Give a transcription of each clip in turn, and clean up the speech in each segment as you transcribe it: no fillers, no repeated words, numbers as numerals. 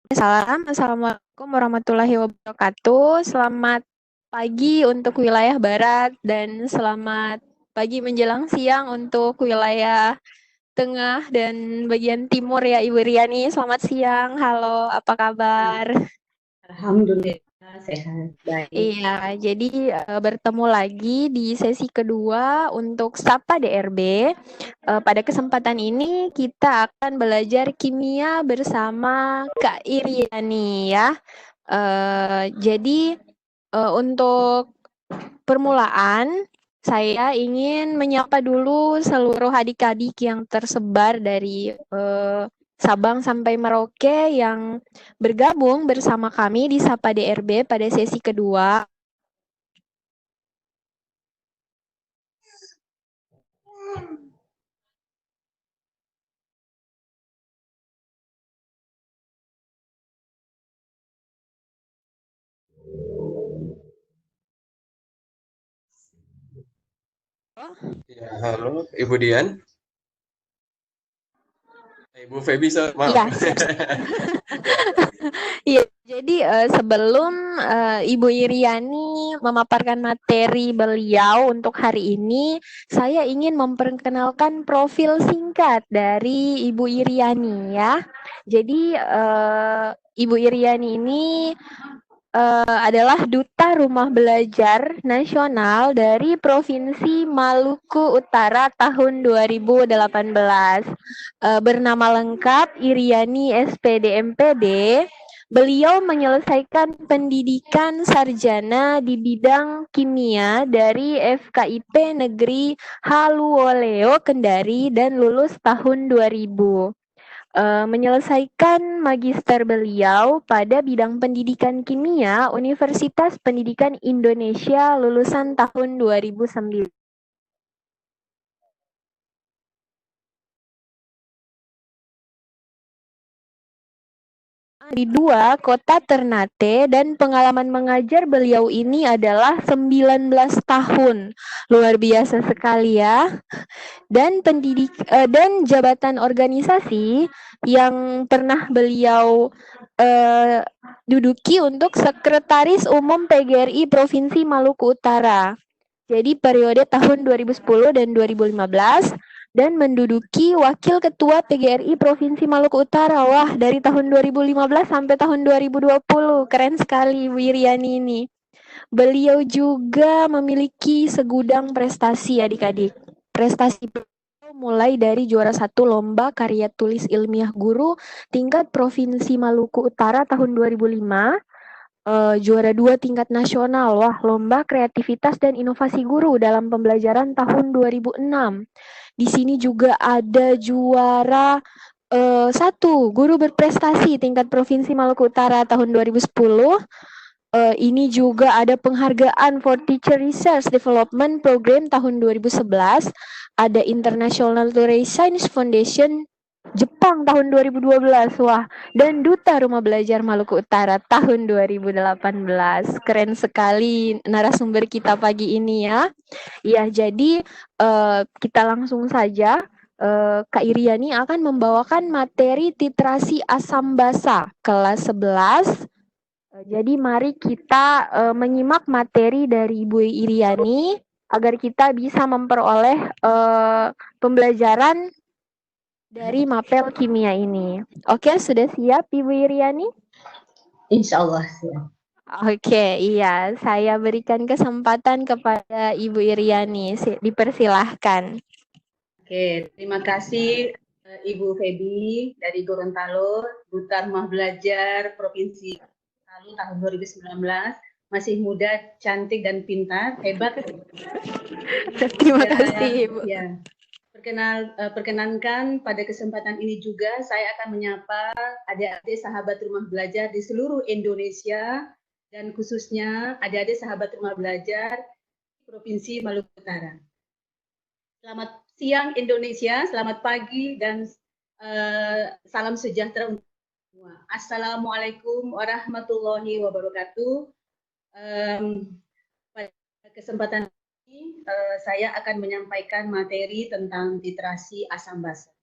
Assalamualaikum warahmatullahi wabarakatuh. Selamat pagi untuk wilayah barat dan selamat pagi menjelang siang untuk wilayah tengah dan bagian timur ya Ibu Riani. Selamat siang. Halo, apa kabar? Alhamdulillah sehat, baik. Iya, jadi bertemu lagi di sesi kedua untuk Sapa DRB. Pada kesempatan ini kita akan belajar kimia bersama Kak Iriani ya. Jadi untuk permulaan saya ingin menyapa dulu seluruh adik-adik yang tersebar dari Sabang sampai Merauke yang bergabung bersama kami di Sapa DRB pada sesi kedua. Ya, halo Ibu Dian. Ibu Feby, maaf. Iya, siap. Iya, jadi sebelum Ibu Iriani memaparkan materi beliau untuk hari ini, saya ingin memperkenalkan profil singkat dari Ibu Iriani ya. Jadi Ibu Iriani ini adalah Duta Rumah Belajar Nasional dari Provinsi Maluku Utara tahun 2018. Bernama lengkap Iriani SPD MPD. Beliau menyelesaikan pendidikan sarjana di bidang kimia dari FKIP Negeri Haluoleo Kendari dan lulus tahun 2000. Menyelesaikan magister beliau pada bidang pendidikan kimia Universitas Pendidikan Indonesia lulusan tahun 2009. Di dua kota Ternate dan pengalaman mengajar beliau ini adalah 19 tahun. Luar biasa sekali ya. Dan dan jabatan organisasi yang pernah beliau duduki untuk Sekretaris Umum PGRI Provinsi Maluku Utara. Jadi periode tahun 2010 dan 2015 dan menduduki Wakil Ketua PGRI Provinsi Maluku Utara. Wah, dari tahun 2015 sampai tahun 2020. Keren sekali Bu Iriani ini. Beliau juga memiliki segudang prestasi adik-adik. Prestasi mulai dari juara 1 lomba karya tulis ilmiah guru tingkat Provinsi Maluku Utara tahun 2005, juara 2 tingkat nasional, wah lomba kreativitas dan inovasi guru dalam pembelajaran tahun 2006. Di sini juga ada juara 1 guru berprestasi tingkat Provinsi Maluku Utara tahun 2010. Ini juga ada penghargaan for Teacher Research Development Program tahun 2011, ada International Tourist Science Foundation Jepang tahun 2012, wah, dan Duta Rumah Belajar Maluku Utara tahun 2018. Keren sekali narasumber kita pagi ini ya. Ya, jadi kita langsung saja. Kak Iriani akan membawakan materi titrasi asam basa kelas 11. Jadi mari kita menyimak materi dari Ibu Iriani agar kita bisa memperoleh pembelajaran dari mapel kimia ini. Oke, sudah siap Ibu Iriani? Insya Allah siap. Oke, iya. Saya berikan kesempatan kepada Ibu Iriani. Dipersilahkan. Oke, terima kasih Ibu Feby dari Gorontalo, Duta Rumah Belajar Provinsi Gorontalo tahun 2019. Masih muda, cantik dan pintar, hebat. Terima kasih Ibu. Ya, perkenankan pada kesempatan ini juga saya akan menyapa adik-adik sahabat rumah belajar di seluruh Indonesia dan khususnya adik-adik sahabat rumah belajar Provinsi Maluku Utara. Selamat siang Indonesia, selamat pagi dan salam sejahtera untuk semua. Assalamualaikum warahmatullahi wabarakatuh. Pada kesempatan ini saya akan menyampaikan materi tentang titrasi asam basa.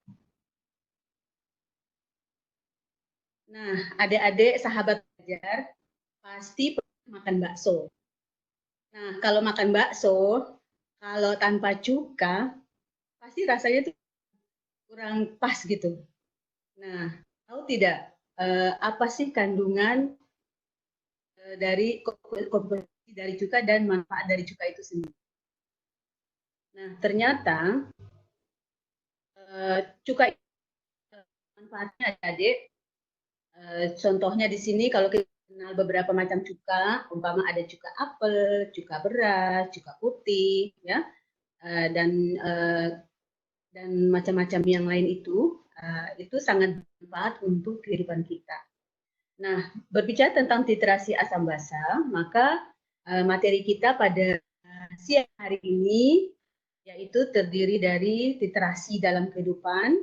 Nah, adik-adik sahabat belajar pasti pernah makan bakso. Nah, kalau makan bakso, kalau tanpa cuka, pasti rasanya tuh kurang pas gitu. Nah, tahu tidak apa sih kandungan dari komposisi dari cuka dan manfaat dari cuka itu sendiri? Nah, ternyata cuka manfaatnya adik-adik. Contohnya di sini kalau kita kenal beberapa macam cuka, umpama ada cuka apel, cuka beras, cuka putih, ya, dan macam-macam yang lain itu sangat bermanfaat untuk kehidupan kita. Nah, berbicara tentang titrasi asam basa, maka materi kita pada siang hari ini yaitu terdiri dari titrasi dalam kehidupan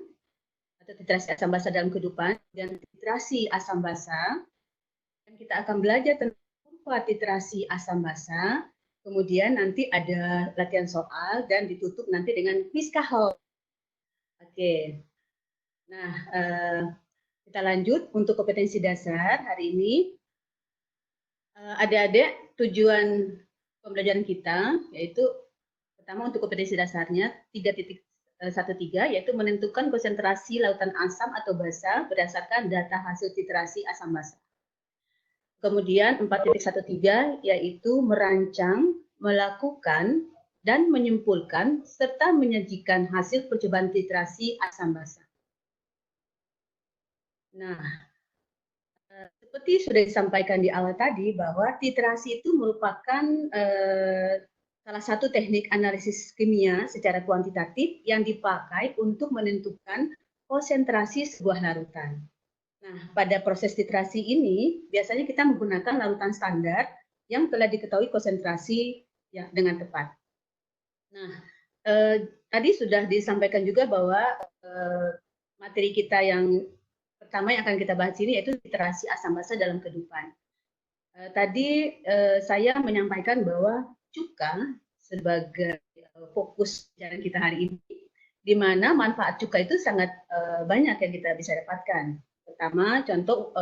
atau titrasi asam basa dalam kehidupan dan titrasi asam basa. Dan kita akan belajar tentang kurva titrasi asam basa. Kemudian nanti ada latihan soal dan ditutup nanti dengan quiz kahol. Oke. Nah, kita lanjut untuk kompetensi dasar hari ini. Adik-adik, tujuan pembelajaran kita yaitu pertama untuk kompetensi dasarnya 3.13 yaitu menentukan konsentrasi lautan asam atau basa berdasarkan data hasil titrasi asam basa. Kemudian 4.13 yaitu merancang, melakukan, dan menyimpulkan serta menyajikan hasil percobaan titrasi asam basa. Nah, seperti sudah disampaikan di awal tadi bahwa titrasi itu merupakan salah satu teknik analisis kimia secara kuantitatif yang dipakai untuk menentukan konsentrasi sebuah larutan. Nah, pada proses titrasi ini biasanya kita menggunakan larutan standar yang telah diketahui konsentrasi ya, dengan tepat. Nah, tadi sudah disampaikan juga bahwa materi kita yang pertama yang akan kita bahas ini yaitu titrasi asam basa dalam kehidupan. Tadi saya menyampaikan bahwa cuka sebagai fokus pelajaran kita hari ini, di mana manfaat cuka itu sangat banyak yang kita bisa dapatkan. Pertama, contoh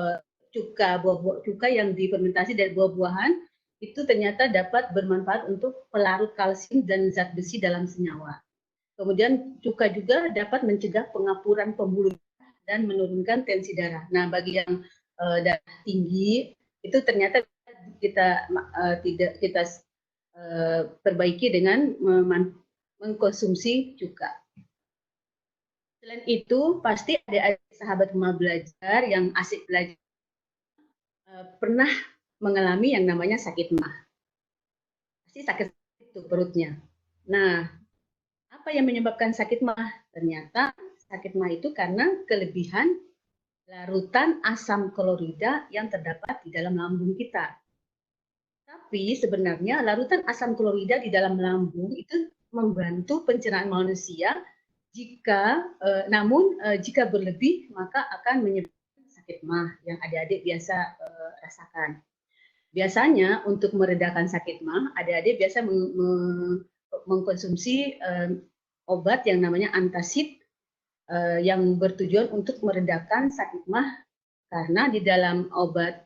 buah-buah cuka yang difermentasi dari buah-buahan itu ternyata dapat bermanfaat untuk pelarut kalsium dan zat besi dalam senyawa. Kemudian cuka juga dapat mencegah pengapuran pembuluh darah dan menurunkan tensi darah. Nah, bagi yang darah tinggi itu ternyata kita perbaiki dengan mengkonsumsi cuka. Selain itu, pasti ada sahabat rumah belajar yang asik belajar pernah mengalami yang namanya sakit mah. Pasti sakit itu perutnya. Nah, apa yang menyebabkan sakit mah? Ternyata sakit mah itu karena kelebihan larutan asam klorida yang terdapat di dalam lambung kita. Tapi sebenarnya larutan asam klorida di dalam lambung itu membantu pencernaan manusia. Namun jika berlebih maka akan menyebabkan sakit mah yang adik-adik biasa rasakan. Biasanya untuk meredakan sakit mah, adik-adik biasa mengkonsumsi obat yang namanya antacid yang bertujuan untuk meredakan sakit mah karena di dalam obat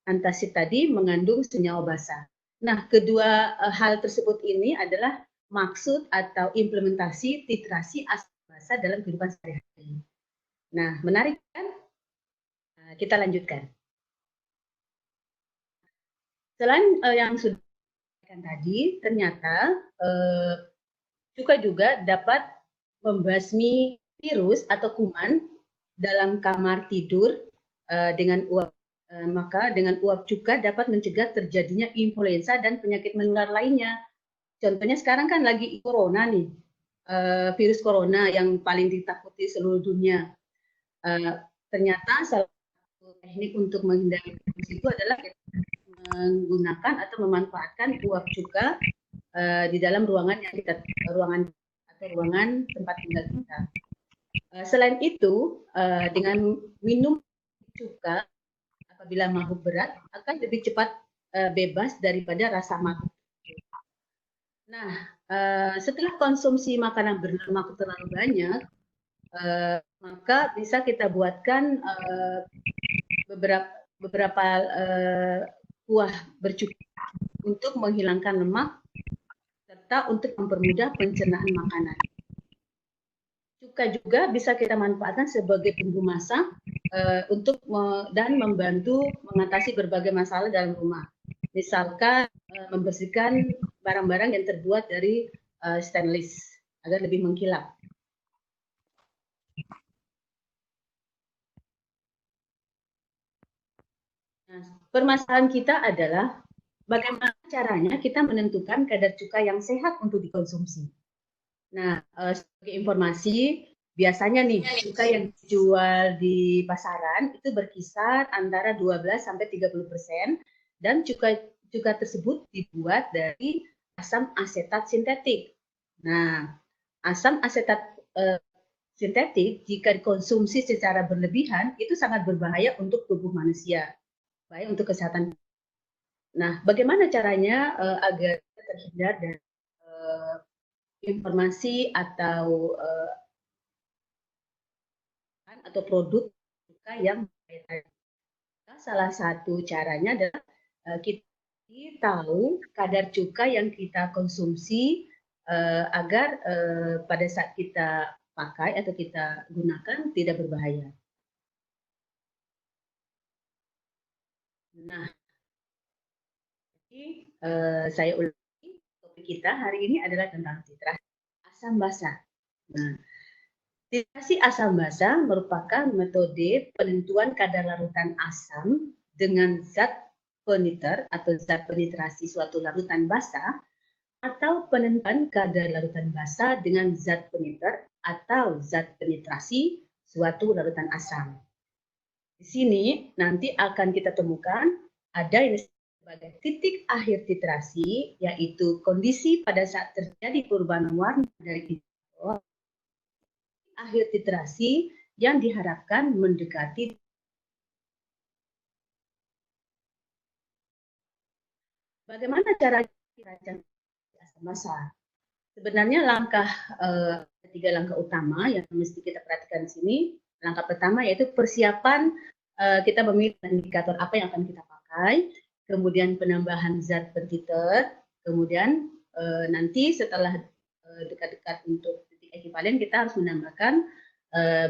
antacid tadi mengandung senyawa basa. Nah, kedua hal tersebut ini adalah maksud atau implementasi titrasi asam basa dalam kehidupan sehari-hari. Nah, menarik kan? Kita lanjutkan. Selain yang sudah disampaikan tadi, ternyata cuka juga dapat membasmi virus atau kuman dalam kamar tidur dengan uap. Maka dengan uap cuka dapat mencegah terjadinya influenza dan penyakit menular lainnya. Contohnya sekarang kan lagi corona nih, virus corona yang paling ditakuti seluruh dunia. Ternyata salah satu teknik untuk menghindari virus itu adalah menggunakan atau memanfaatkan uap cuka di dalam ruangan tempat tinggal kita. Selain itu, dengan minum cuka apabila mabuk berat akan lebih cepat bebas daripada rasa mabuk. Nah, setelah konsumsi makanan berlemak terlalu banyak, maka bisa kita buatkan beberapa kuah bercuka untuk menghilangkan lemak serta untuk mempermudah pencernaan makanan. Cuka juga bisa kita manfaatkan sebagai bumbu masak untuk dan membantu mengatasi berbagai masalah dalam rumah. Misalkan membersihkan barang-barang yang terbuat dari stainless agar lebih mengkilap. Nah, permasalahan kita adalah bagaimana caranya kita menentukan kadar cuka yang sehat untuk dikonsumsi. Nah, sebagai informasi, biasanya nih cuka yang dijual di pasaran itu berkisar antara 12 sampai 30% dan cuka tersebut dibuat dari asam asetat sintetik. Nah, asam asetat sintetik jika dikonsumsi secara berlebihan itu sangat berbahaya untuk tubuh manusia, baik untuk kesehatan. Nah, bagaimana caranya agar terhindar dari informasi atau produk cuka yang berbeda. Salah satu caranya adalah kita tahu kadar cuka yang kita konsumsi agar pada saat kita pakai atau kita gunakan tidak berbahaya. Nah, jadi saya ulangi, topik kita hari ini adalah tentang titrasi asam basa. Nah, titrasi asam basa merupakan metode penentuan kadar larutan asam dengan zat peniter atau zat penetrasi suatu larutan basa atau penentuan kadar larutan basa dengan zat peniter atau zat penetrasi suatu larutan asam. Di sini nanti akan kita temukan ada yang sebagai titik akhir titrasi, yaitu kondisi pada saat terjadi perubahan warna dari akhir titrasi yang diharapkan mendekati. Bagaimana cara dirancang asam basa? Sebenarnya tiga langkah utama yang mesti kita perhatikan di sini. Langkah pertama yaitu persiapan kita memilih indikator apa yang akan kita pakai, kemudian penambahan zat pentiter, kemudian nanti setelah dekat-dekat untuk titik ekivalen kita harus menambahkan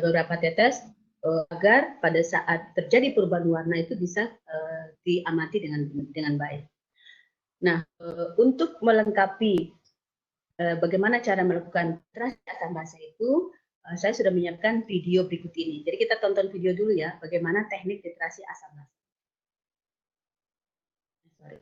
beberapa tetes agar pada saat terjadi perubahan warna itu bisa diamati dengan baik. Nah, untuk melengkapi bagaimana cara melakukan titrasi asam basa itu, saya sudah menyiapkan video berikut ini. Jadi kita tonton video dulu ya, bagaimana teknik titrasi asam basa. Sorry.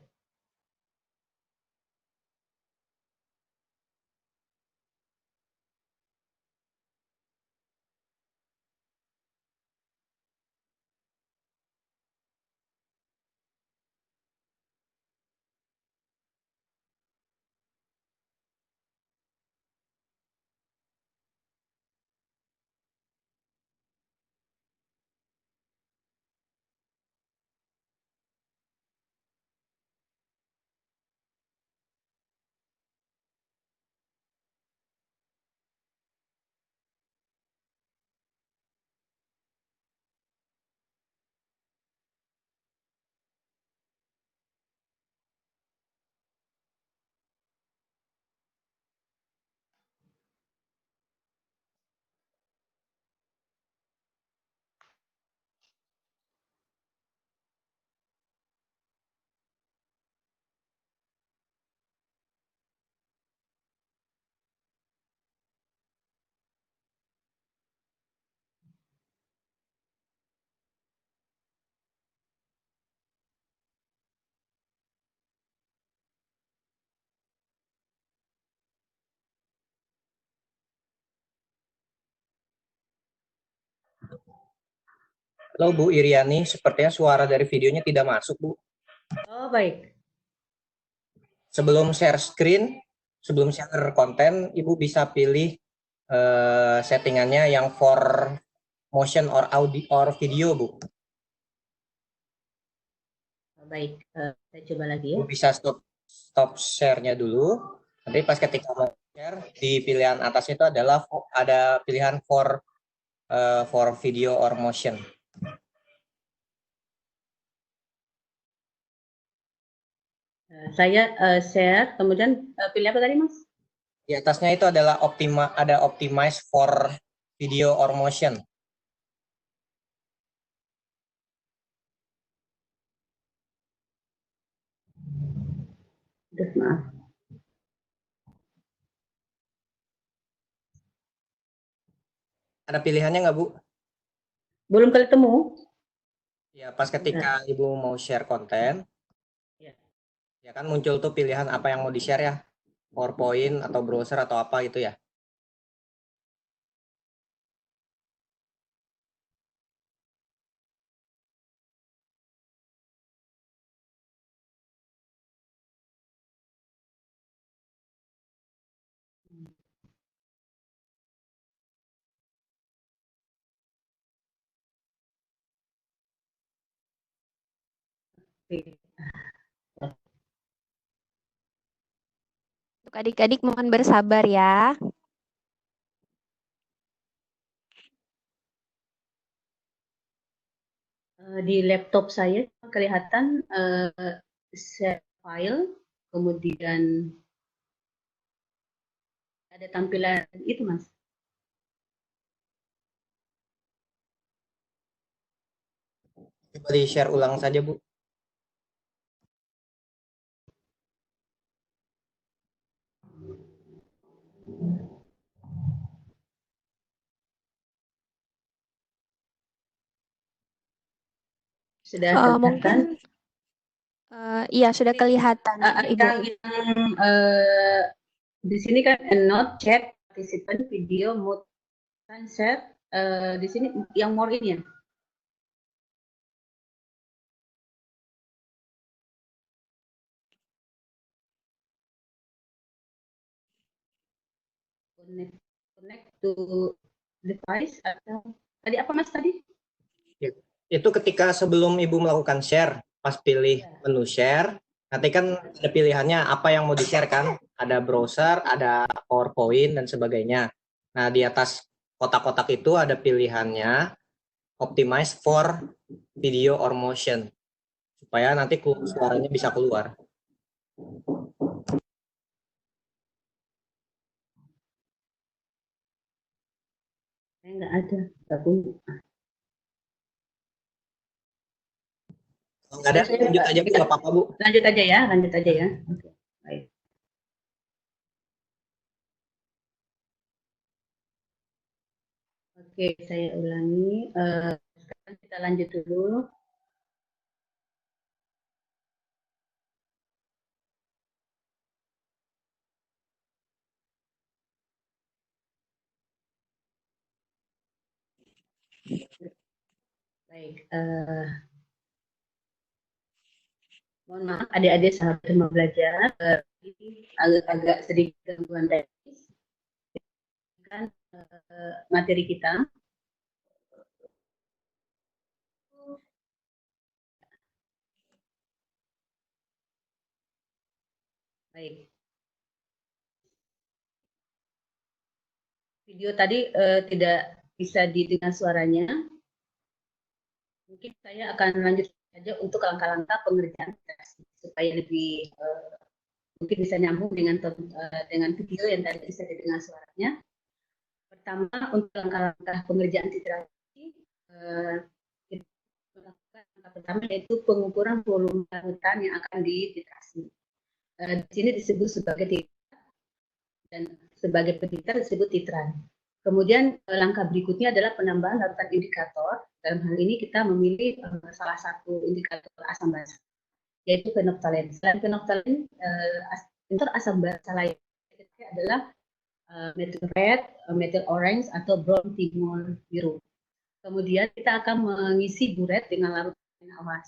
Halo Bu Iriani, sepertinya suara dari videonya tidak masuk, Bu. Oh, baik. Sebelum share screen, sebelum share konten, Ibu bisa pilih settingannya yang for motion or audio or video, Bu. Baik, saya coba lagi ya. Bu bisa stop share-nya dulu. Nanti pas ketika mau share, di pilihan atasnya itu adalah ada pilihan for for video or motion. Saya share, kemudian pilih apa tadi, Mas? Di atasnya itu adalah optimize for video or motion. Udah, maaf. Ada pilihannya nggak, Bu? Belum ketemu? Ya, pas ketika Ibu mau share konten, ya kan muncul tuh pilihan apa yang mau di-share ya. PowerPoint atau browser atau apa gitu ya. Untuk adik-adik mohon bersabar ya. Di laptop saya kelihatan share file, kemudian ada tampilan itu, Mas. Coba di-share ulang saja, Bu. Sudah kelihatan? Mungkin iya sudah kelihatan Ibu. Yang di sini kan note, chat, participant, video, mode, share. Di sini yang more ini ya. Connect to device atau tadi apa, Mas, tadi? Itu ketika sebelum Ibu melakukan share, pas pilih menu share, nanti kan ada pilihannya apa yang mau di-share kan, ada browser, ada PowerPoint dan sebagainya. Nah, di atas kotak-kotak itu ada pilihannya optimize for video or motion, supaya nanti suaranya bisa keluar. Saya nggak ada, nggak punya. Kalau nggak ada, lanjut aja Bu, nggak apa-apa Bu. Lanjut aja ya, lanjut aja ya. Oke, baik. Oke, saya ulangi. Sekarang kita lanjut dulu. Baik. Mohon maaf, adik-adik sahabat Rumah Belajar, agak sedikit gangguan teknis. Kan materi kita. Baik. Video tadi tidak bisa didengar suaranya. Mungkin saya akan lanjut saja untuk langkah-langkah pengerjaan supaya lebih mungkin bisa nyambung dengan video yang tadi bisa didengar suaranya. Pertama, untuk langkah-langkah pengerjaan titrasi, kita melakukan langkah pertama yaitu pengukuran volume larutan yang akan dititrasi. Di sini disebut sebagai titran dan sebagai petitar disebut titran. Kemudian langkah berikutnya adalah penambahan larutan indikator. Dalam hal ini kita memilih salah satu indikator asam basa, yaitu fenoftalen. Selain fenoftalen, indikator asam basa lain adalah methyl red, methyl orange, atau brown timol biru. Kemudian kita akan mengisi buret dengan larutan NaOH.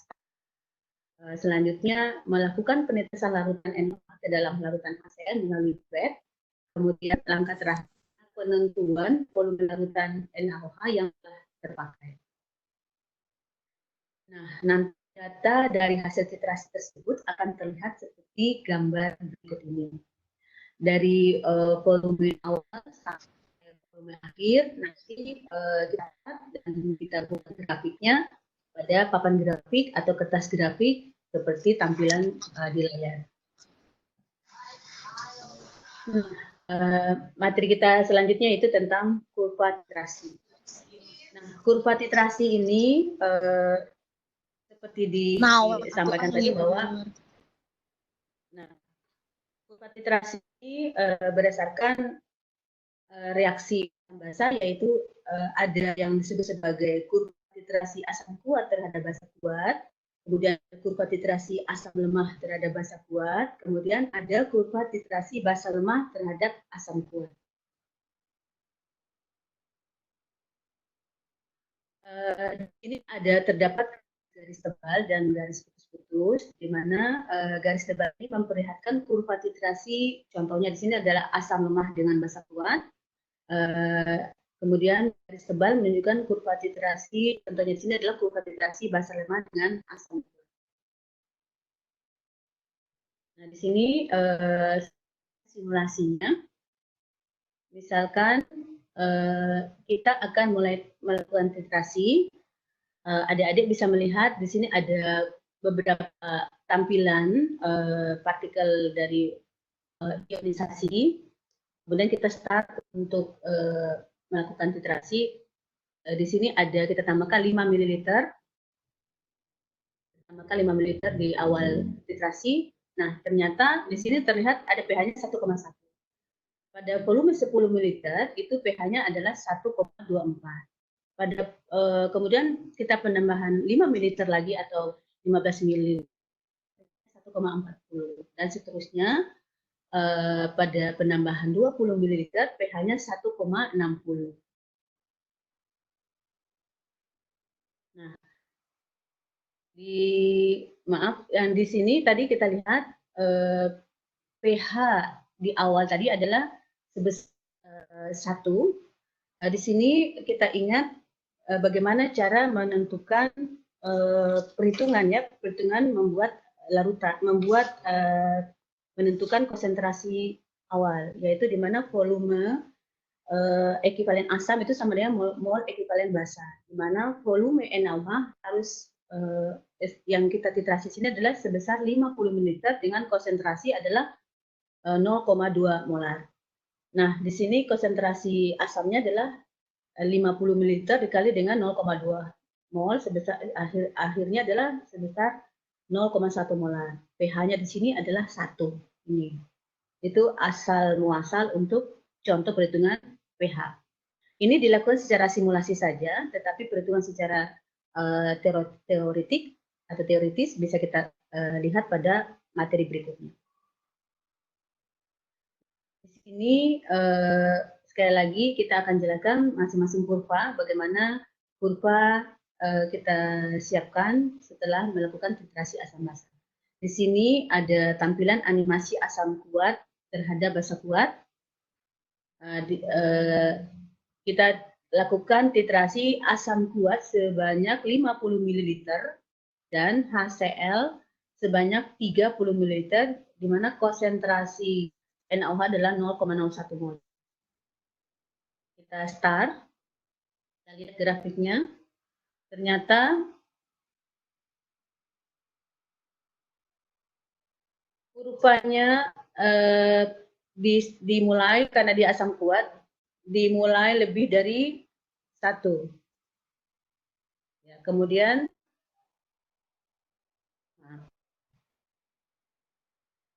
Selanjutnya melakukan penetesan larutan NaOH ke dalam larutan HCl melalui buret. Kemudian langkah terakhir penentuan volume larutan NaOH yang telah terpakai. Nah, nanti data dari hasil titrasi tersebut akan terlihat seperti gambar berikut ini. Dari volume awal sampai volume akhir nanti kita lihat dan kita buat grafiknya pada papan grafik atau kertas grafik seperti tampilan di layar. Materi kita selanjutnya itu tentang kurva titrasi. Nah, kurva titrasi ini seperti disampaikan tadi bahwa kurva titrasi ini berdasarkan reaksi basa, yaitu ada yang disebut sebagai kurva titrasi asam kuat terhadap basa kuat, kemudian kurva titrasi asam lemah terhadap basa kuat, kemudian ada kurva titrasi basa lemah terhadap asam kuat. Ini terdapat garis tebal dan garis putus-putus, di mana garis tebal ini memperlihatkan kurva titrasi, contohnya di sini adalah asam lemah dengan basa kuat. Kemudian garis tebal menunjukkan kurva titrasi, contohnya di sini adalah kurva titrasi basa lemah dengan asam kuat. Nah, di sini simulasinya, misalkan kita akan mulai melakukan titrasi. Adik-adik bisa melihat di sini ada beberapa tampilan partikel dari ionisasi. Kemudian kita start untuk melakukan titrasi. Di sini ada kita tambahkan 5 ml. Tambahkan 5 ml di awal titrasi. Nah, ternyata di sini terlihat ada pH-nya 1,1. Pada volume 10 ml itu pH-nya adalah 1,24. Pada kemudian kita penambahan 5 ml lagi atau 15 ml 1,40 dan seterusnya. Pada penambahan 20 ml pH-nya 1,60. Nah, yang di sini tadi kita lihat pH di awal tadi adalah sebesar 1. Di sini kita ingat bagaimana cara menentukan perhitungan membuat larutan, menentukan konsentrasi awal, yaitu di mana volume ekivalen asam itu sama dengan mol ekivalen basa, di mana volume NaOH harus yang kita titrasi sini adalah sebesar 50 ml dengan konsentrasi adalah 0,2 molar. Nah, di sini konsentrasi asamnya adalah 50 ml dikali dengan 0,2 mol, sebesar akhirnya adalah sebesar 0,1 molar. pH-nya di sini adalah 1. Ini. Itu asal muasal untuk contoh perhitungan pH. Ini dilakukan secara simulasi saja, tetapi perhitungan secara teoritis bisa kita lihat pada materi berikutnya. Di sini sekali lagi kita akan jelaskan masing-masing kurva, bagaimana kurva kita siapkan setelah melakukan titrasi asam basa. Di sini ada tampilan animasi asam kuat terhadap basa kuat. Kita lakukan titrasi asam kuat sebanyak 50 ml dan HCl sebanyak 30 ml, di mana konsentrasi NaOH adalah 0,01 mol. Kita start, kita lihat grafiknya. Ternyata kurvanya dimulai karena dia asam kuat, dimulai lebih dari 1. Ya, kemudian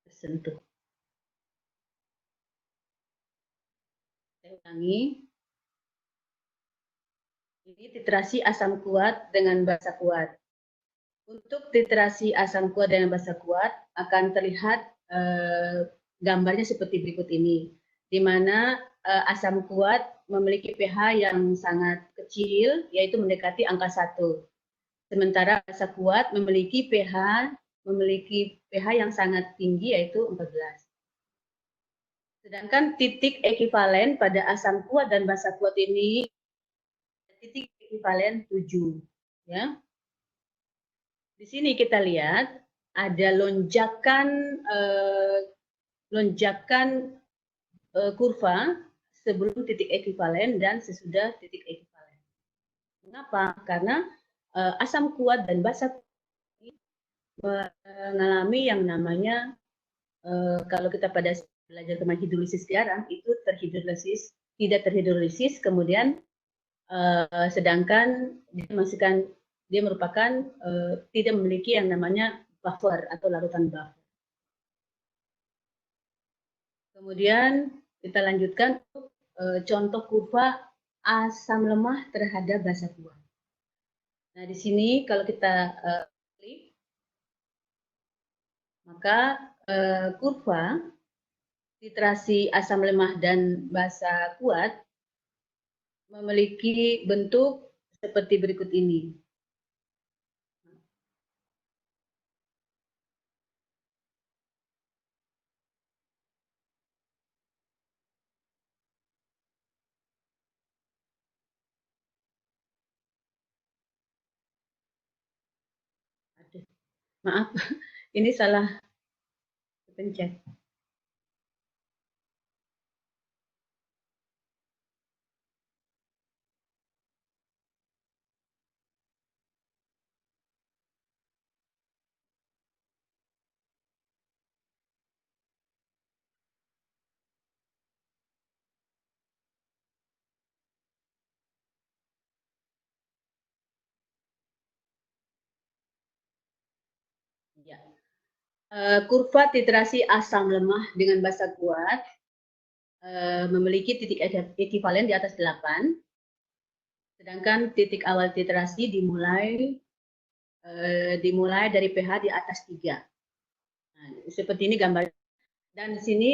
tersentuh. Saya ulangi. Ini titrasi asam kuat dengan basa kuat. Untuk titrasi asam kuat dengan basa kuat akan terlihat gambarnya seperti berikut ini, di mana asam kuat memiliki pH yang sangat kecil, yaitu mendekati angka 1. Sementara basa kuat memiliki pH yang sangat tinggi, yaitu 14. Sedangkan titik ekivalen pada asam kuat dan basa kuat ini titik ekivalen 7. Ya. Di sini kita lihat ada lonjakan kurva sebelum titik ekuivalen dan sesudah titik ekuivalen. Mengapa? Karena asam kuat dan basa mengalami yang namanya kalau kita pada belajar tentang hidrolisis garam itu tidak terhidrolisis, kemudian sedangkan dia merupakan tidak memiliki yang namanya buffer atau larutan buffer. Kemudian kita lanjutkan contoh kurva asam lemah terhadap basa kuat. Nah, di sini kalau kita klik, maka kurva titrasi asam lemah dan basa kuat memiliki bentuk seperti berikut ini. Maaf, ini salah pencet. Ya. Kurva titrasi asam lemah dengan basa kuat memiliki titik ekuivalen di atas 8, sedangkan titik awal titrasi dimulai dari pH di atas 3. Nah, seperti ini gambar. Dan di sini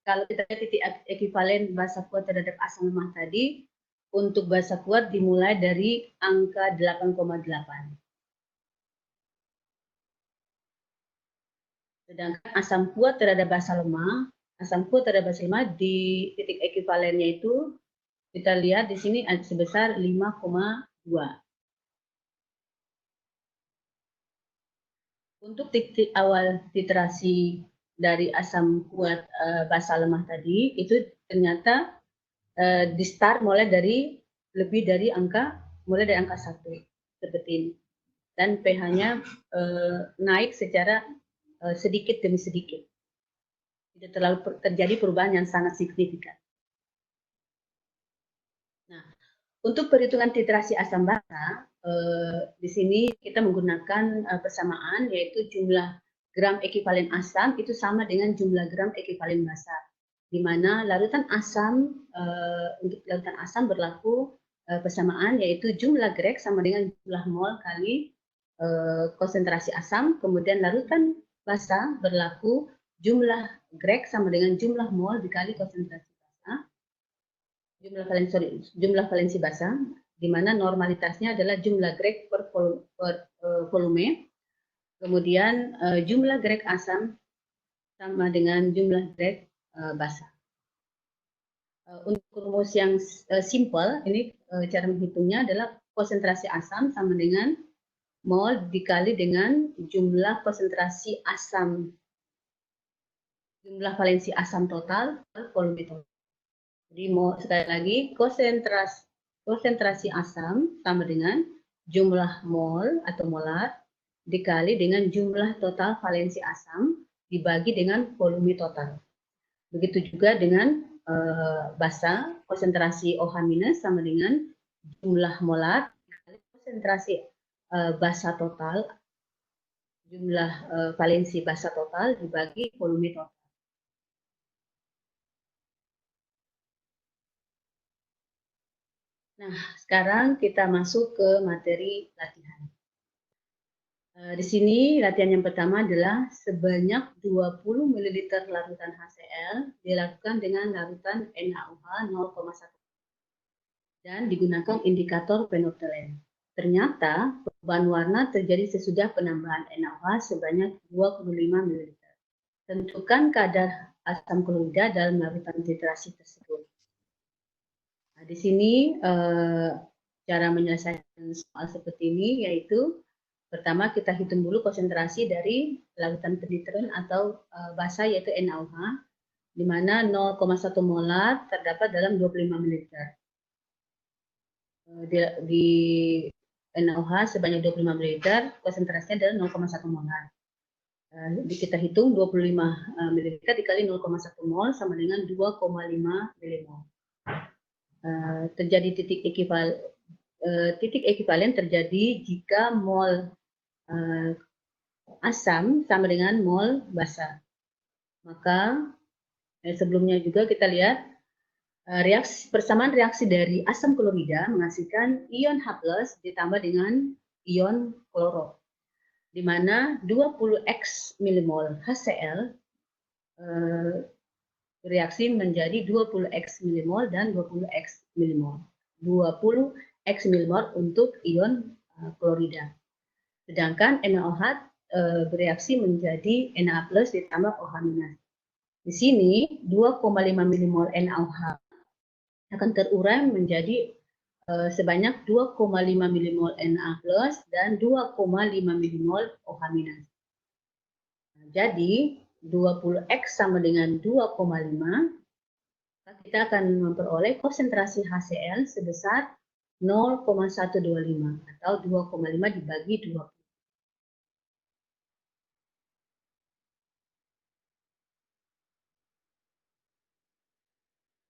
kalau kita lihat titik ekuivalen basa kuat terhadap asam lemah tadi, untuk basa kuat dimulai dari angka 8,8. Sedangkan asam kuat terhadap basa lemah di titik ekuivalennya itu kita lihat di sini sebesar 5,2. Untuk titik awal titrasi dari asam kuat basa lemah tadi itu ternyata di start mulai dari mulai dari angka 1 seperti ini. Dan pH-nya naik secara sedikit demi sedikit. Tidak terlalu terjadi perubahan yang sangat signifikan. Nah, untuk perhitungan titrasi asam basa, di sini kita menggunakan persamaan, yaitu jumlah gram ekuivalen asam itu sama dengan jumlah gram ekuivalen basa, di mana larutan asam untuk larutan asam berlaku persamaan, yaitu jumlah grek sama dengan jumlah mol kali konsentrasi asam, kemudian larutan basa berlaku jumlah grek sama dengan jumlah mol dikali konsentrasi basa, jumlah valensi basa, di mana normalitasnya adalah jumlah grek per volume, kemudian jumlah grek asam sama dengan jumlah grek basa. Untuk rumus yang simple, ini cara menghitungnya adalah konsentrasi asam sama dengan mol dikali dengan jumlah konsentrasi asam, jumlah valensi asam total per volume total. Jadi sekali lagi konsentrasi asam sama dengan jumlah mol atau molar dikali dengan jumlah total valensi asam dibagi dengan volume total. Begitu juga dengan basa, konsentrasi OH- sama dengan jumlah molar dikali konsentrasi basa total, jumlah valensi basa total dibagi volume total. Nah, sekarang kita masuk ke materi latihan. Di sini latihan yang pertama adalah sebanyak 20 ml larutan HCl dilakukan dengan larutan NaOH 0,1 dan digunakan indikator penoptelen. Ternyata perubahan warna terjadi sesudah penambahan NaOH sebanyak 25 ml. Tentukan kadar asam klorida dalam larutan titrasi tersebut. Nah, di sini cara menyelesaikan soal seperti ini yaitu pertama kita hitung dulu konsentrasi dari larutan penitren atau basa yaitu NaOH. di mana 0,1 molar terdapat dalam 25 ml. Di NaOH sebanyak 25 ml, konsentrasinya adalah 0,1 molar. Kita hitung 25 ml dikali 0,1 mol sama dengan 2,5 milimol. Terjadi titik ekivalen terjadi jika mol asam sama dengan mol basa. Maka sebelumnya juga kita lihat persamaan reaksi dari asam klorida menghasilkan ion H+ ditambah dengan ion kloro, di mana 20x milimol HCl bereaksi menjadi 20x milimol dan 20x milimol. 20x milimol untuk ion klorida. Sedangkan NaOH bereaksi menjadi Na+ ditambah OH-. Di sini 2,5 milimol NaOH akan terurai menjadi sebanyak 2,5 milimol Na+ dan 2,5 milimol OH-. Jadi 20x sama dengan 2,5, kita akan memperoleh konsentrasi HCl sebesar 0,125 atau 2,5 dibagi 20.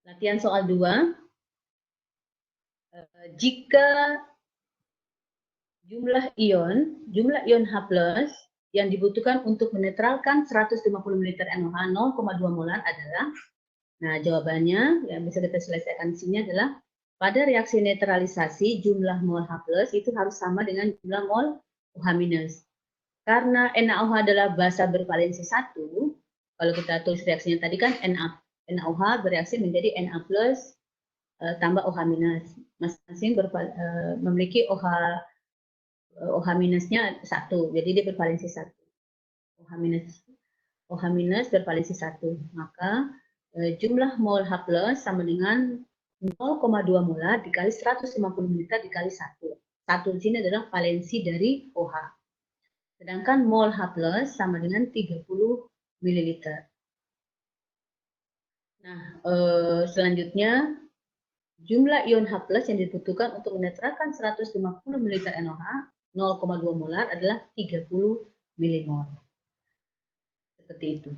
Latihan soal 2. Jika jumlah ion H+ yang dibutuhkan untuk menetralkan 150 ml NaOH 0,2 molar adalah, nah jawabannya yang bisa kita selesaikan di sini adalah pada reaksi netralisasi jumlah mol H+ itu harus sama dengan jumlah mol OH-. Karena NaOH adalah basa bervalensi 1, kalau kita tulis reaksinya tadi kan NaOH bereaksi menjadi Na+ tambah OH-. Masing-masing memiliki OH-nya 1, jadi dia bervalensi 1. OH- bervalensi 1. Maka jumlah mol H+ sama dengan 0,2 molar dikali 150 ml dikali 1. 1 di sini adalah valensi dari OH. Sedangkan mol H+ sama dengan 30 ml. Nah, selanjutnya jumlah ion H+ yang dibutuhkan untuk menetralkan 150 ml NaOH 0,2 molar adalah 30 milimol. Seperti itu.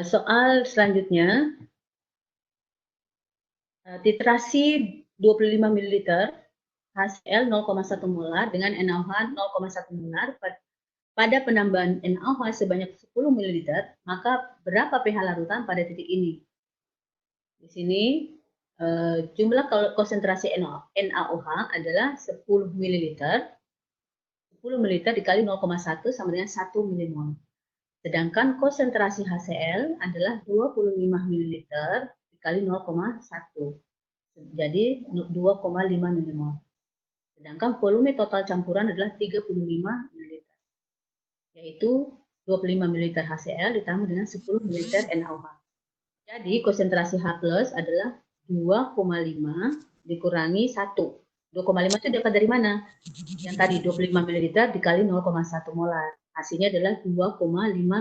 Soal selanjutnya, titrasi 25 ml HCl 0,1 molar dengan NaOH 0,1 molar pada penambahan NaOH sebanyak 10 ml, maka berapa pH larutan pada titik ini? Di sini jumlah konsentrasi NaOH adalah 10 ml. 10 ml dikali 0,1 sama dengan 1 milimol. Sedangkan konsentrasi HCl adalah 25 ml dikali 0,1. Jadi 2,5 milimol. Sedangkan volume total campuran adalah 35 ml. Yaitu 25 ml HCl ditambah dengan 10 ml NaOH. Jadi konsentrasi H+ adalah 2,5 dikurangi 1. 2,5 itu dapat dari mana? Yang tadi 25 ml dikali 0,1 molar. Hasilnya adalah 2,5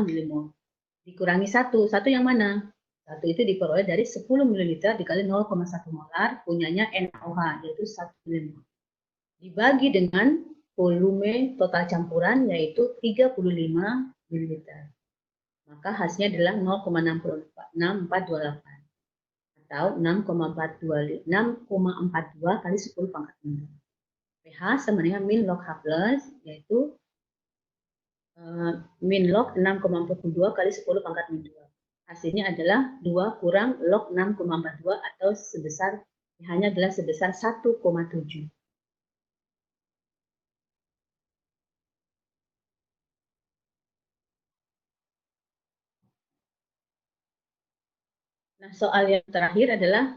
milimol. Dikurangi 1. 1 yang mana? 1 itu diperoleh dari 10 ml dikali 0,1 molar punyanya NaOH, yaitu 1 milimol. Dibagi dengan volume total campuran, yaitu 35 ml. Maka hasilnya adalah 0,6428 atau 6,42 kali 10 pangkat 6. pH sama dengan min log H+, yaitu min log 6,42 kali 10 pangkat min 2. Hasilnya adalah 2 kurang log 6,42 atau sebesar pH-nya adalah sebesar 1,7. Nah, soal yang terakhir adalah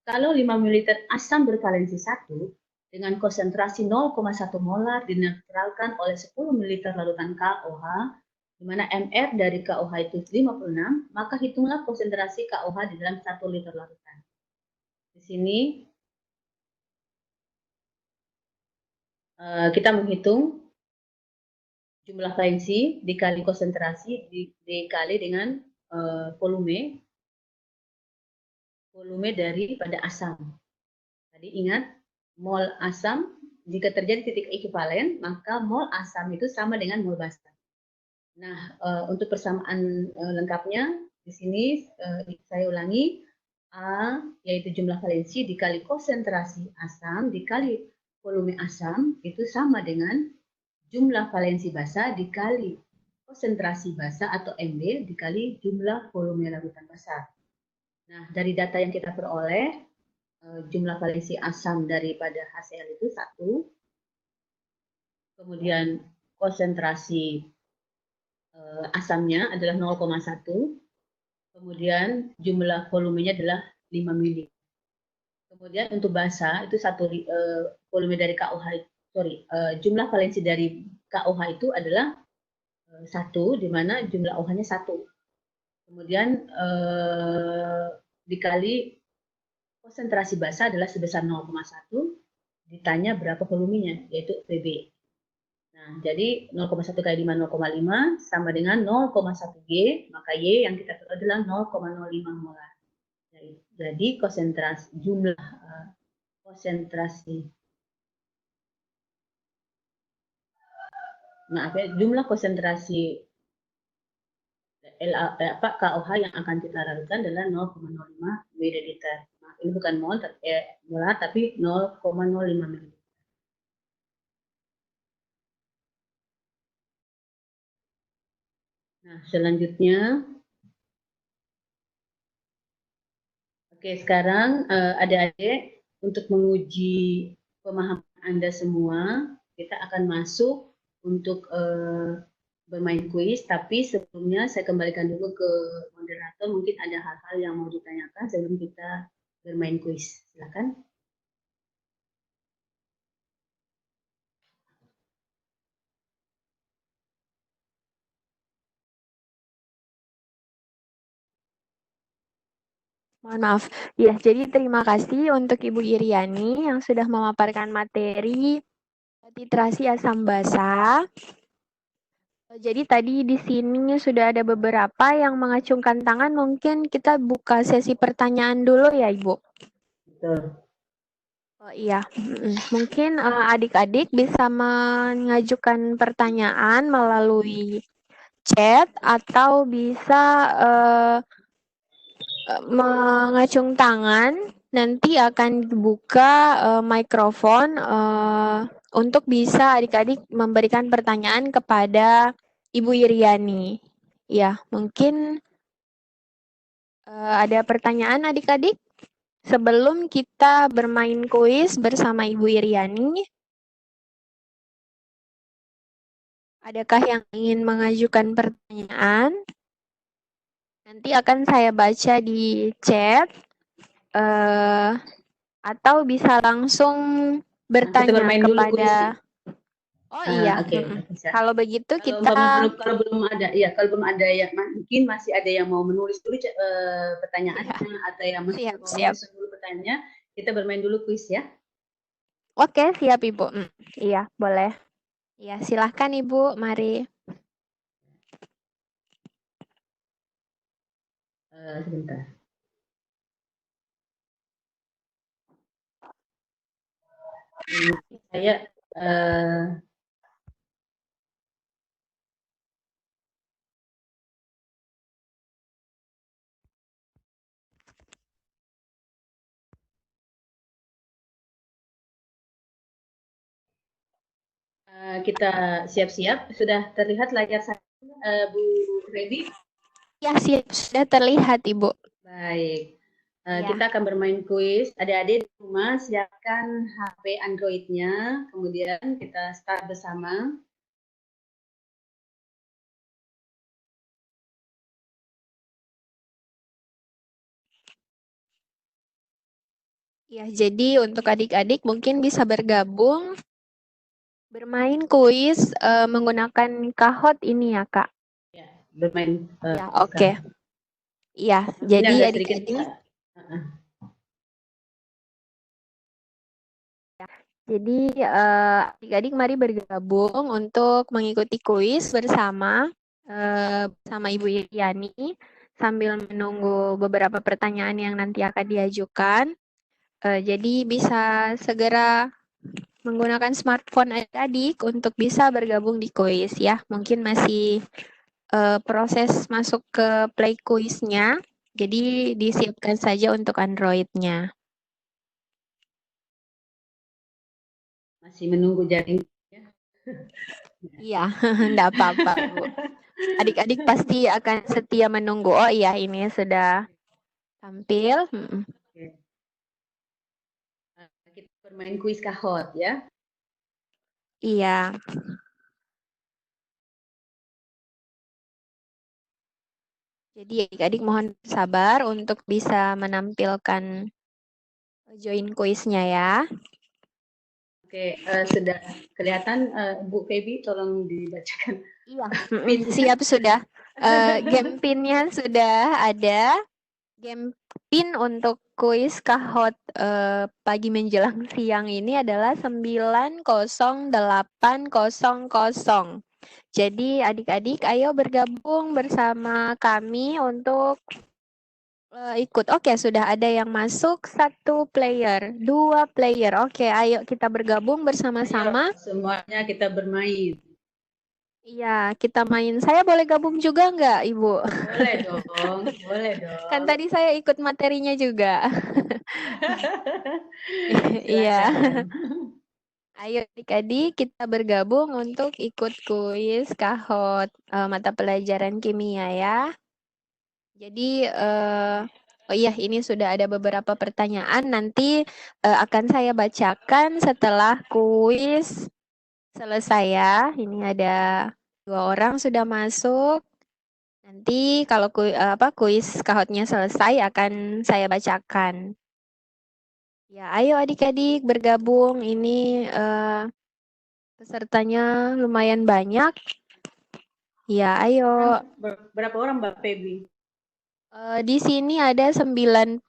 kalau 5 ml asam bervalensi 1 dengan konsentrasi 0,1 molar dinetralkan oleh 10 ml larutan KOH, di mana MR dari KOH itu 56, maka hitunglah konsentrasi KOH di dalam 1 liter larutan. Di sini kita menghitung jumlah valensi dikali konsentrasi dikali dengan volume daripada asam. Tadi ingat, mol asam jika terjadi titik ekuivalen, maka mol asam itu sama dengan mol basa. Nah, untuk persamaan lengkapnya di sini saya ulangi, A yaitu jumlah valensi dikali konsentrasi asam dikali volume asam itu sama dengan jumlah valensi basa dikali konsentrasi basa atau MB dikali jumlah volume larutan basa. Nah, dari data yang kita peroleh, jumlah valensi asam daripada HCl itu 1, kemudian konsentrasi asamnya adalah 0,1, kemudian jumlah volumenya adalah 5 mili. Kemudian untuk basa itu volume dari KOH, jumlah valensi dari KOH itu adalah 1, di mana jumlah OH-nya 1. Kemudian dikali konsentrasi basa adalah sebesar 0,1, ditanya berapa volumenya, yaitu VB. Nah, jadi 0,1 kali 5, 0,5 sama dengan 0,1 G, maka Y yang kita peroleh adalah 0,05 molar. Jadi jumlah konsentrasi KOH yang akan kita larutkan adalah 0,05 ml. Nah, ini bukan molar, tapi 0,05 ml. Nah, selanjutnya, oke, sekarang adik-adik untuk menguji pemahaman Anda semua, kita akan masuk untuk bermain kuis, tapi sebelumnya saya kembalikan dulu ke moderator, mungkin ada hal-hal yang mau ditanyakan sebelum kita bermain kuis. Silakan. Mohon maaf. Ya, jadi terima kasih untuk Ibu Iriani yang sudah memaparkan materi titrasi asam basa. Jadi tadi di sini sudah ada beberapa yang mengacungkan tangan. Mungkin kita buka sesi pertanyaan dulu ya, Ibu. Betul. Oh iya, mungkin adik-adik bisa mengajukan pertanyaan melalui chat atau bisa mengacung tangan. Nanti akan dibuka mikrofon untuk bisa adik-adik memberikan pertanyaan kepada Ibu Iriani. Ya, mungkin ada pertanyaan adik-adik sebelum kita bermain kuis bersama Ibu Iriani. Adakah yang ingin mengajukan pertanyaan? Nanti akan saya baca di chat. Atau bisa langsung bertanya kepada. Oh iya, kalau begitu kita. Kalau belum ada yang mungkin masih ada yang mau menulis dulu pertanyaannya atau yang masih mau menulis dulu pertanyaannya, kita bermain dulu kuis ya. Oke, siap Ibu. Iya, boleh. Iya, silahkan Ibu, mari. Sebentar. Saya kita siap-siap. Sudah terlihat layar saya, Bu Feby? Ya, siap. Sudah terlihat, Ibu. Baik. Kita akan bermain kuis. Adik-adik di rumah siapkan HP Android-nya, kemudian kita start bersama. Ya, jadi untuk adik-adik mungkin bisa bergabung bermain kuis menggunakan Kahoot ini ya, Kak? Ya, bermain. Ya, oke. Iya, jadi adik-adik. Jadi adik-adik mari bergabung untuk mengikuti kuis bersama Ibu Iriani sambil menunggu beberapa pertanyaan yang nanti akan diajukan. Jadi bisa segera menggunakan smartphone adik-adik untuk bisa bergabung di kuis ya. Mungkin masih proses masuk ke Play Quiz-nya. Jadi disiapkan saja untuk Android-nya. Masih menunggu jaring. Iya, enggak apa-apa, Bu. Adik-adik pasti akan setia menunggu. Oh iya, ini sudah tampil. Oke. Kita bermain kuis kahot ya. Iya. Jadi adik-adik mohon sabar untuk bisa menampilkan join kuisnya ya. Oke, sudah kelihatan Bu Feby, tolong dibacakan. Iya, siap sudah. Game pinnya sudah ada. Game pin untuk kuis kahot pagi menjelang siang ini adalah 90800. Jadi adik-adik ayo bergabung bersama kami untuk ikut. Oke, sudah ada yang masuk 1 player, 2 player. Oke, ayo kita bergabung bersama-sama. Ayo, semuanya kita bermain. Iya, kita main. Saya boleh gabung juga nggak, Ibu? Boleh dong, boleh dong. Kan tadi saya ikut materinya juga. Iya. Ayo adik-adik kita bergabung untuk ikut kuis kahot mata pelajaran kimia ya. Jadi oh iya ini sudah ada beberapa pertanyaan nanti akan saya bacakan setelah kuis selesai ya. Ini ada 2 orang sudah masuk. Nanti kalau kuis kahotnya selesai akan saya bacakan. Ya, ayo adik-adik bergabung. Ini pesertanya lumayan banyak. Ya, ayo. Berapa orang Mbak Feby? Di sini ada 90,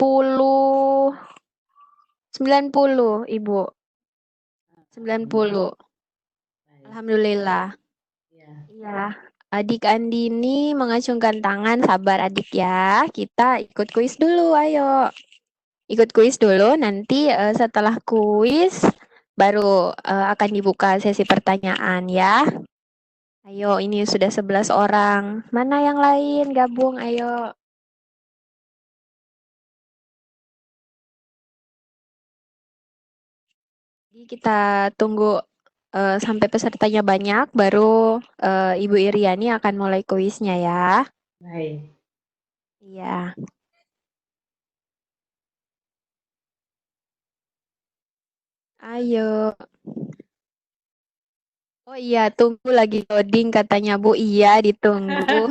Ibu. 90. Alhamdulillah. Ya, adik Andini mengacungkan tangan. Sabar adik ya. Kita ikut kuis dulu, ayo. Ikut kuis dulu, nanti setelah kuis baru akan dibuka sesi pertanyaan ya. Ayo, ini sudah 11 orang. Mana yang lain? Gabung, ayo. Jadi kita tunggu sampai pesertanya banyak, baru Ibu Iriani akan mulai kuisnya ya. Baik. Iya. Ayo. Oh iya, tunggu lagi loading katanya Bu. Iya, ditunggu.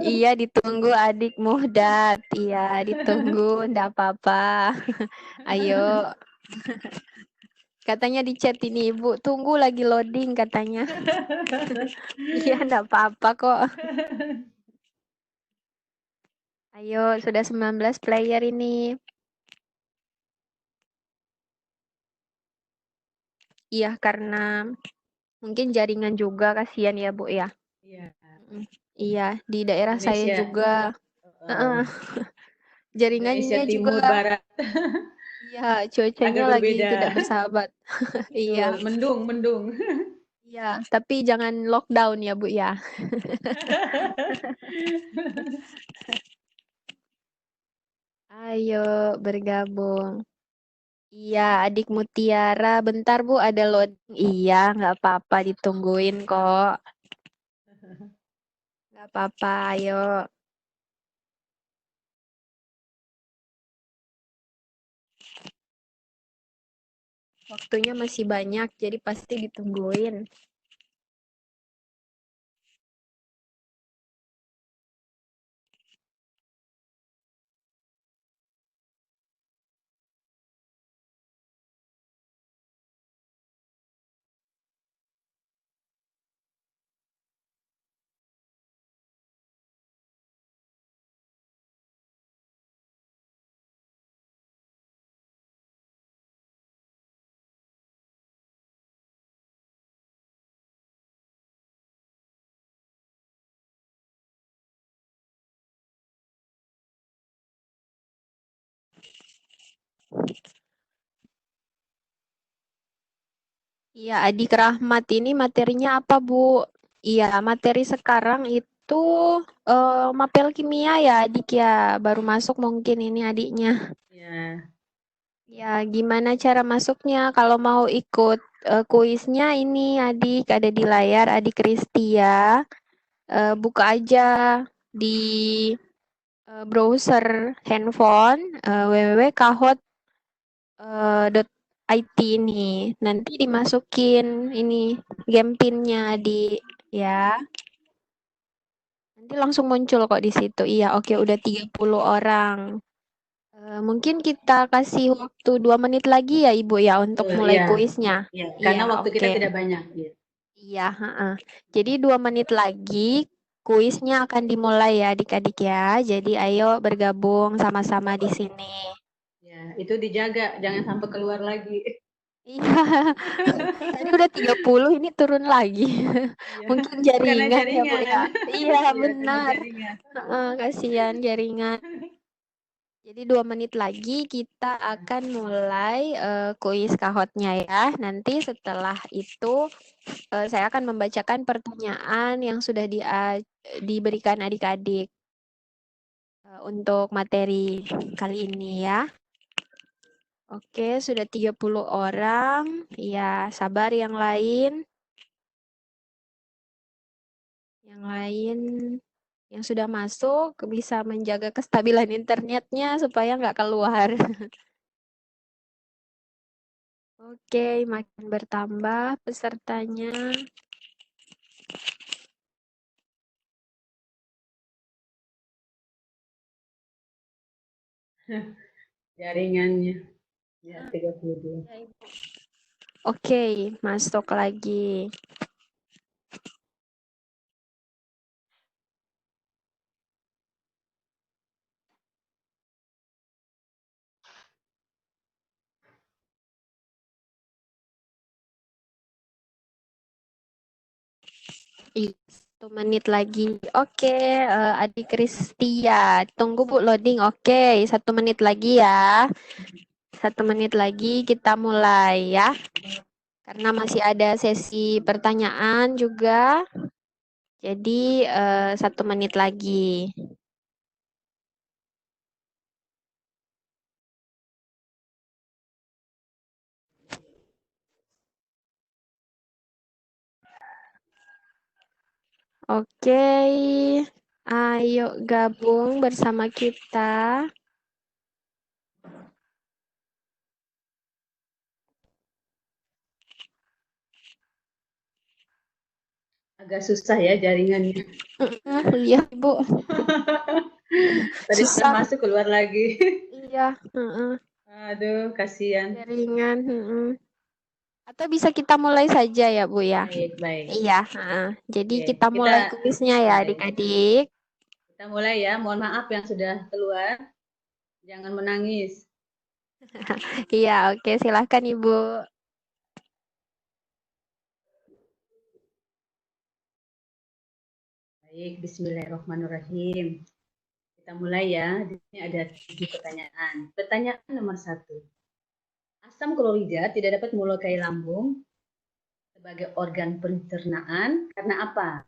Iya, ditunggu adik Muhdat. Iya, ditunggu. Ndak apa-apa. Ayo. Katanya di chat ini Ibu, tunggu lagi loading katanya. Iya, ndak apa-apa kok. Ayo, sudah 19 player ini. Iya, karena mungkin jaringan juga kasihan ya, Bu ya. Iya. Iya, di daerah saya Indonesia. juga jaringannya Indonesia Timur juga Barat. iya, cuacanya Agak lagi berbeda. tidak bersahabat. Iya. Mendung. Iya, tapi jangan lockdown ya, Bu ya. Ayo bergabung. Iya, adik Mutiara. Bentar, Bu, ada loading. Iya, nggak apa-apa, ditungguin kok. Nggak apa-apa, ayo. Waktunya masih banyak, jadi pasti ditungguin. Iya, Adik Rahmat ini materinya apa, Bu? Iya, materi sekarang itu mapel kimia ya, Adik ya. Baru masuk mungkin ini adiknya. Ya. Ya, gimana cara masuknya? Kalau mau ikut kuisnya ini Adik ada di layar Adik Kristia. Buka aja di browser handphone www.kahot.it ini. Nanti dimasukin ini game pinnya di ya. Nanti langsung muncul kok di situ. Iya, oke udah 30 orang. Mungkin kita kasih waktu 2 menit lagi ya Ibu ya untuk mulai Iya, kuisnya. iya. Iya, Karena waktu kita oke. tidak banyak. Iya. Iya, heeh. Jadi 2 menit lagi kuisnya akan dimulai ya adik-adik ya. Jadi ayo bergabung sama-sama di sini. Ya, itu dijaga, jangan sampai keluar lagi. Iya, tadi udah 30 ini turun lagi. Iya. Mungkin Itu karena jaringan ya Bu jaringan. ya. Iya, Iya, karena benar. jaringan. Heeh, kasihan jaringan. Jadi 2 menit lagi kita akan mulai kuis kahotnya ya. Nanti setelah itu saya akan membacakan pertanyaan yang sudah diberikan adik-adik untuk materi kali ini ya. Oke, sudah 30 orang. Ya, sabar yang lain. Yang lain yang sudah masuk bisa menjaga kestabilan internetnya supaya nggak keluar. Oke, makin bertambah pesertanya. Jaringannya. Ya, 32. Oke, masuk lagi. Iya, 1 menit lagi. Oke, Adik Kristia. Tunggu Bu loading. Oke, 1 menit lagi ya. 1 menit lagi kita mulai ya. Karena masih ada sesi pertanyaan juga. Jadi 1 menit lagi. Oke, ayo gabung bersama kita. Agak susah ya jaringannya. Iya, Ibu. Tadi sudah Susah. masuk, keluar lagi. Iya, Aduh, kasihan. jaringan. Atau bisa kita mulai saja ya, Bu ya. Baik, baik. Iya, jadi Oke, kita mulai kuisnya ya, baik. adik-adik. Kita mulai ya. Mohon maaf yang sudah keluar. Jangan menangis. Iya, oke, silahkan Ibu. Baik, Bismillahirrahmanirrahim. Kita mulai ya. Di sini ada 7 pertanyaan. Pertanyaan nomor 1. Asam klorida tidak dapat melukai lambung sebagai organ pencernaan karena apa?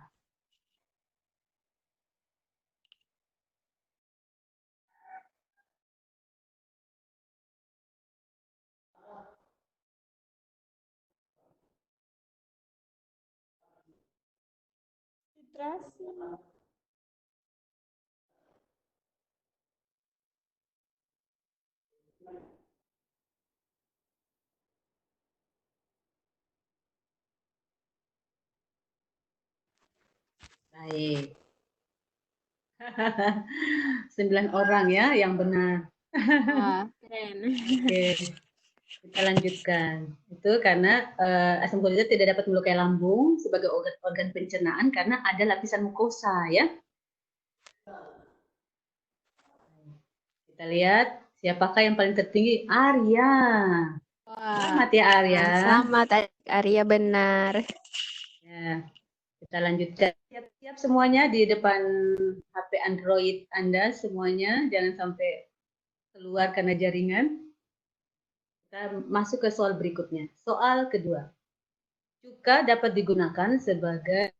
Baik. 9 orang ya yang benar. Wah, keren. Oke, kita lanjutkan. Itu karena asam klorida tidak dapat melukai lambung sebagai organ pencernaan karena ada lapisan mukosa ya. Kita lihat siapakah yang paling tertinggi? Arya. Wah, Selamat ya Arya. selamat Arya, benar. Ya, kita lanjutkan. Siap-siap semuanya di depan HP Android Anda semuanya, jangan sampai keluar karena jaringan. Kita masuk ke soal berikutnya. Soal kedua. Cuka dapat digunakan sebagai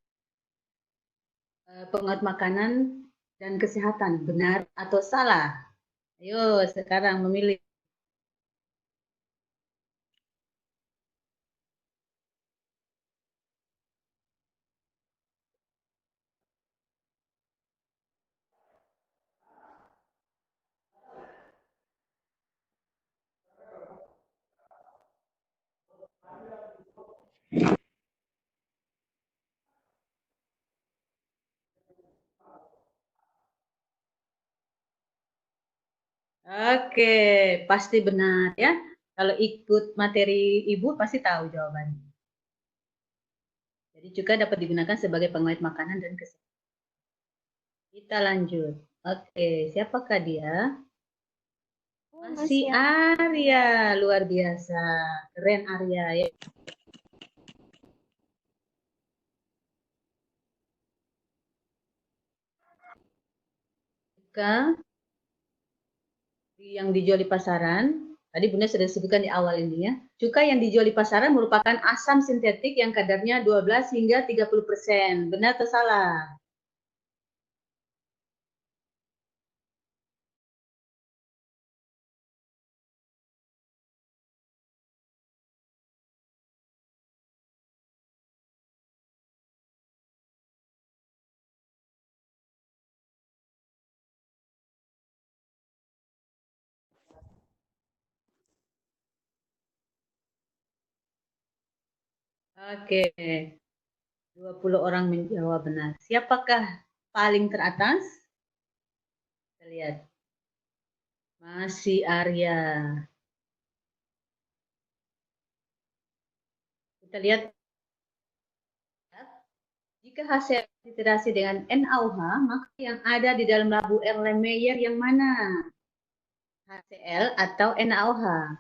penguat makanan dan kesehatan. Benar atau salah? Ayo sekarang memilih. Oke, pasti benar ya. Kalau ikut materi Ibu pasti tahu jawabannya. Jadi cuka dapat digunakan sebagai pengawet makanan dan kesehatan. Kita lanjut. Oke, siapakah dia? Masih Arya, luar biasa. Keren Arya ya. Cuka yang dijual di pasaran, tadi Bunda sudah sebutkan di awal ini ya. Cuka yang dijual di pasaran merupakan asam sintetik yang kadarnya 12 hingga 30%. Benar atau salah? Oke, 20 orang menjawab benar. Siapakah paling teratas? Kita lihat. Masih Arya. Kita lihat. Jika hasil titrasi dengan NaOH, maka yang ada di dalam labu Erlenmeyer yang mana? HCl atau NaOH?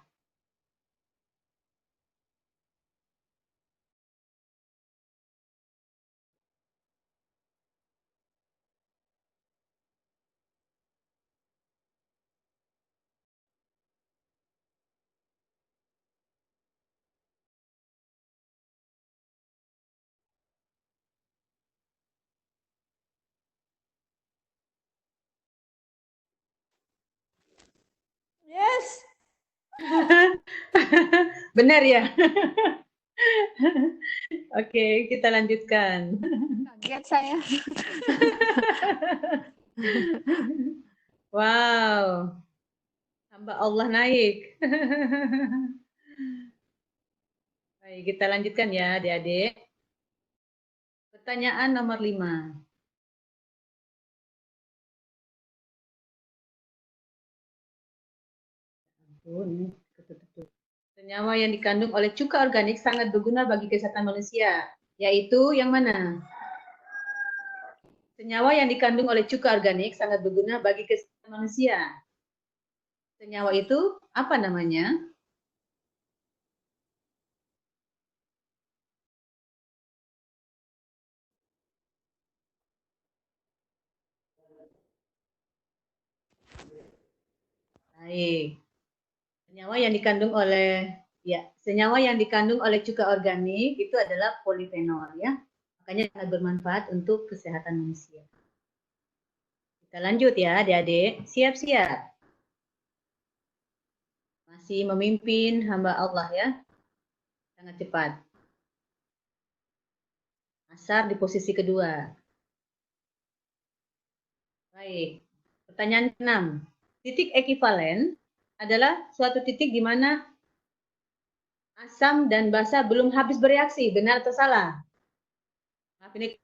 Yes. Benar ya? Oke, kita lanjutkan. Kaget saya. Wow, hamba Allah naik. Baik, kita lanjutkan ya adik-adik. Pertanyaan nomor 5. Senyawa yang dikandung oleh cuka organik sangat berguna bagi kesehatan manusia, yaitu yang mana? Senyawa yang dikandung oleh cuka organik sangat berguna bagi kesehatan manusia. Senyawa itu apa namanya? Baik. Senyawa yang dikandung oleh cuka organik itu adalah polifenol ya. Makanya sangat bermanfaat untuk kesehatan manusia. Kita lanjut ya adik-adik. Siap-siap. Masih memimpin hamba Allah ya. Sangat cepat. Asar di posisi kedua. Baik. Pertanyaan 6. Titik ekivalen adalah suatu titik di mana asam dan basa belum habis bereaksi. Benar atau salah? Maaf, ini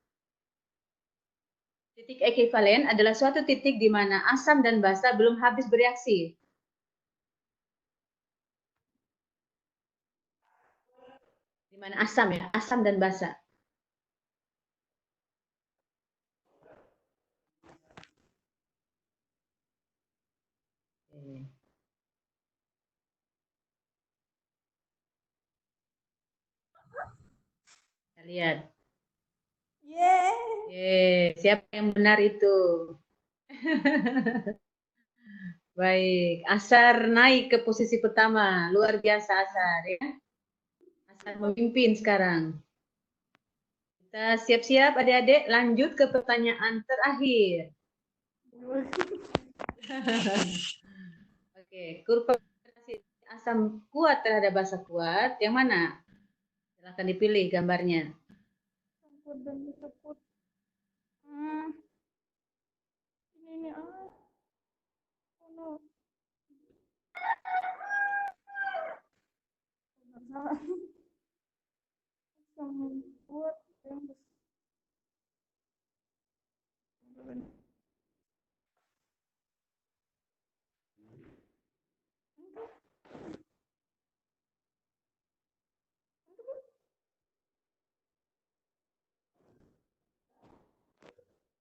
titik ekivalen adalah suatu titik di mana asam dan basa belum habis bereaksi. Di mana asam ya, asam dan basa. Kita lihat. Siapa yang benar itu? Baik, Asar naik ke posisi pertama. Luar biasa Asar ya. Asar memimpin sekarang. Kita siap-siap adik-adik lanjut ke pertanyaan terakhir. Oke, kurva asam kuat terhadap basa kuat yang mana? Silahkan dipilih gambarnya.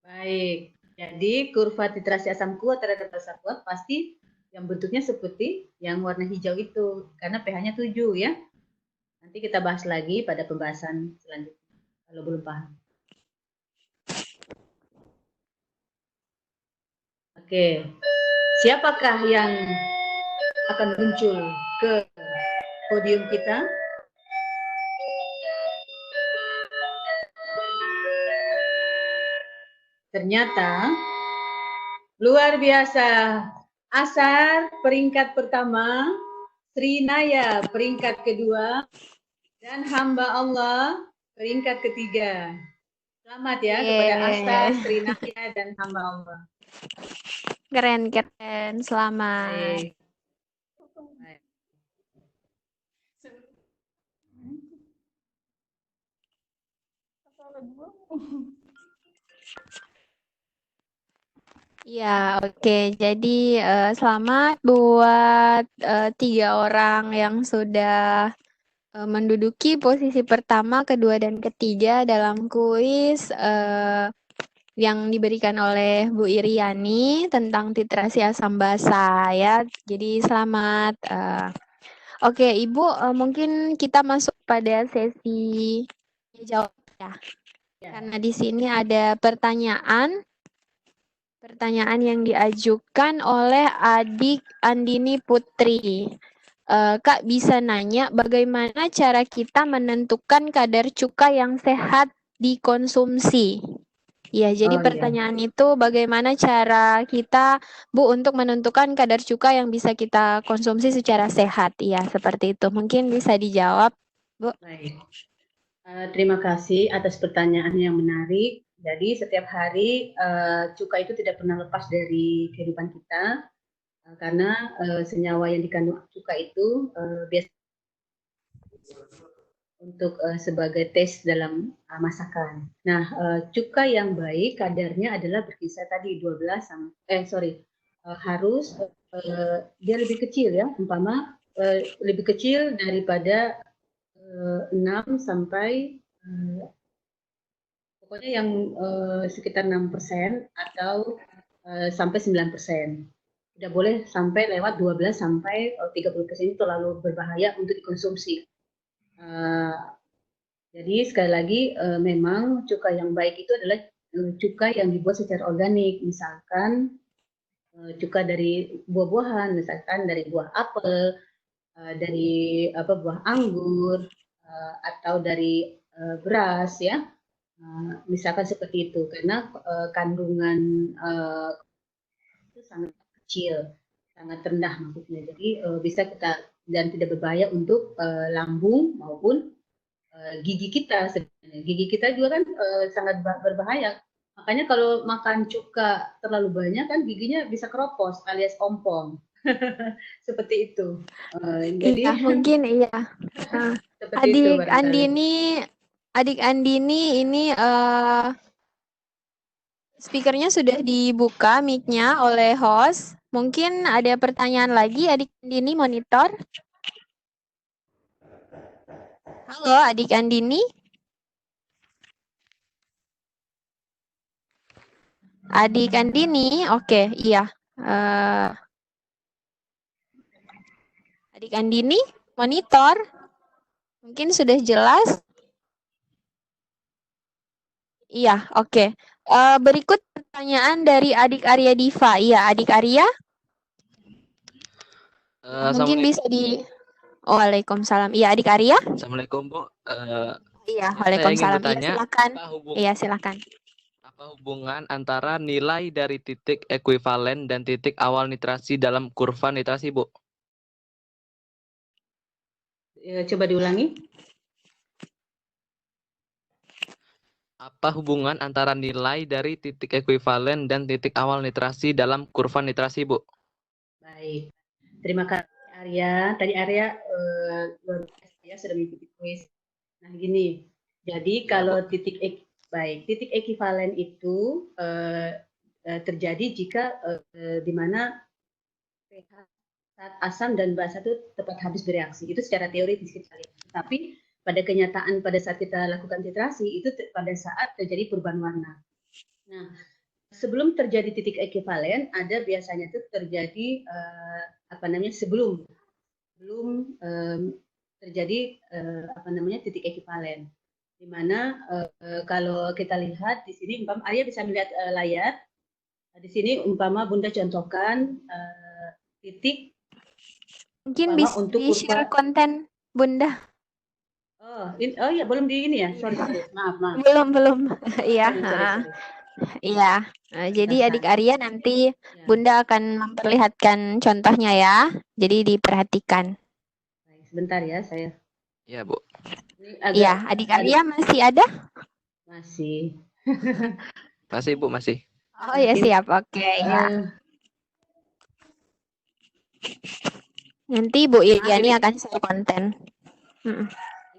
Baik, jadi kurva titrasi asam kuat terhadap basa kuat pasti yang bentuknya seperti yang warna hijau itu, karena pH-nya 7 ya. Nanti kita bahas lagi pada pembahasan selanjutnya, kalau belum paham. Oke, siapakah yang akan muncul ke podium kita? Ternyata luar biasa. Asar peringkat pertama, Srinaya peringkat kedua, dan hamba Allah peringkat ketiga. Selamat ya kepada Asar, Srinaya, dan hamba Allah. Keren, selamat. Baik. Ya, oke. Jadi selamat buat 3 orang yang sudah menduduki posisi pertama, kedua, dan ketiga dalam kuis yang diberikan oleh Bu Iriani tentang titrasi asam basa ya. Jadi selamat. Oke, Ibu, mungkin kita masuk pada sesi jawab ya. Karena di sini ada pertanyaan yang diajukan oleh adik Andini Putri. Kak bisa nanya bagaimana cara kita menentukan kadar cuka yang sehat dikonsumsi? Ya, jadi pertanyaan itu bagaimana cara kita, Bu, untuk menentukan kadar cuka yang bisa kita konsumsi secara sehat? Ya, seperti itu. Mungkin bisa dijawab, Bu. Baik. Terima kasih atas pertanyaan yang menarik. Jadi setiap hari cuka itu tidak pernah lepas dari kehidupan kita karena senyawa yang dikandung cuka itu biasa untuk sebagai tes dalam masakan. Nah, cuka yang baik kadarnya adalah berkisar tadi 12 harus dia lebih kecil ya, umpama lebih kecil daripada 6 sampai pokoknya yang sekitar 6% atau sampai 9%. Tidak boleh sampai lewat 12 sampai 30%, itu terlalu berbahaya untuk dikonsumsi. Jadi sekali lagi memang cuka yang baik itu adalah cuka yang dibuat secara organik, misalkan cuka dari buah-buahan, misalkan dari buah apel, dari buah anggur, atau dari beras ya, misalkan seperti itu, karena kandungan itu sangat kecil, sangat rendah maksudnya, jadi bisa kita dan tidak berbahaya untuk lambung maupun gigi kita. Gigi kita juga kan sangat berbahaya, makanya kalau makan cuka terlalu banyak kan giginya bisa keropos alias ompong. Seperti itu. Jadi iya, mungkin iya. seperti Adik Andini ini speakernya sudah dibuka mic-nya oleh host. Mungkin ada pertanyaan lagi, Adik Andini monitor. Halo, Adik Andini. Adik Andini, oke, iya. Adik Andini, monitor. Mungkin sudah jelas. Iya, oke. Berikut pertanyaan dari Adik Arya Diva. Iya, Adik Arya. Mungkin bisa di Waalaikumsalam. Iya, Adik Arya? Assalamualaikum, Bu. Iya, Saya ingin Waalaikumsalam. Iya, bertanya, silakan. Iya, silakan. apa hubungan antara nilai dari titik ekuivalen dan titik awal nitrasi dalam kurva nitrasi, Bu? Coba diulangi. Apa hubungan antara nilai dari titik ekuivalen dan titik awal nitrasi dalam kurva nitrasi, Bu? Baik. Terima kasih Arya. Tadi Arya luar biasa ya sudah mengikuti kuis. Nah, gini. Jadi kalau titik ekivalen itu terjadi jika di mana pH zat asam dan basa itu tepat habis bereaksi. Itu secara teoritis kita lihat. Tapi pada kenyataan pada saat kita lakukan titrasi itu pada saat terjadi perubahan warna. Nah, sebelum terjadi titik ekivalen ada biasanya itu terjadi sebelum terjadi titik ekivalen, di mana kalau kita lihat di sini Arya bisa melihat layar. Di sini umpama Bunda contohkan titik mungkin bisa untuk di-share konten Bunda. Oh ya, belum di ini ya. Sorry. Maaf. Belum. Iya. Iya. Jadi Adik Arya nanti Bunda akan memperlihatkan contohnya ya. Jadi diperhatikan. Sebentar ya saya. Iya, Bu. Iya, Adik Arya masih ada? Masih. Masih, Bu, masih. Oh ya, siap. Oke, ya. Nanti Bu Iriani akan share konten.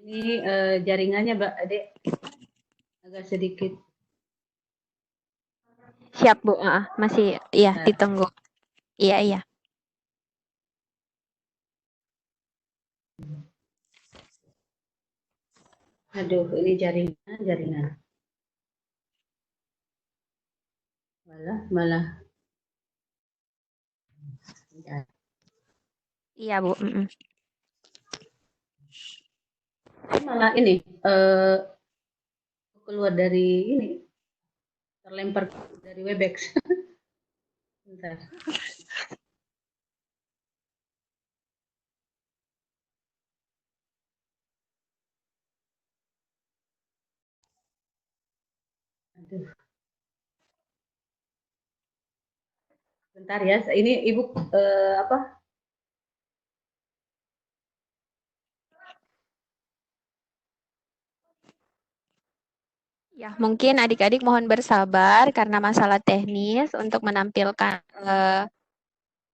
Ini jaringannya Mbak Adek agak sedikit. Siap Bu, masih iya ditunggu. Iya. Aduh, ini jaringan. Malah. Iya Bu. Malah ini keluar dari ini, terlempar dari Webex. Bentar. Aduh. Bentar ya, ini Ibu Ya, mungkin adik-adik mohon bersabar karena masalah teknis untuk menampilkan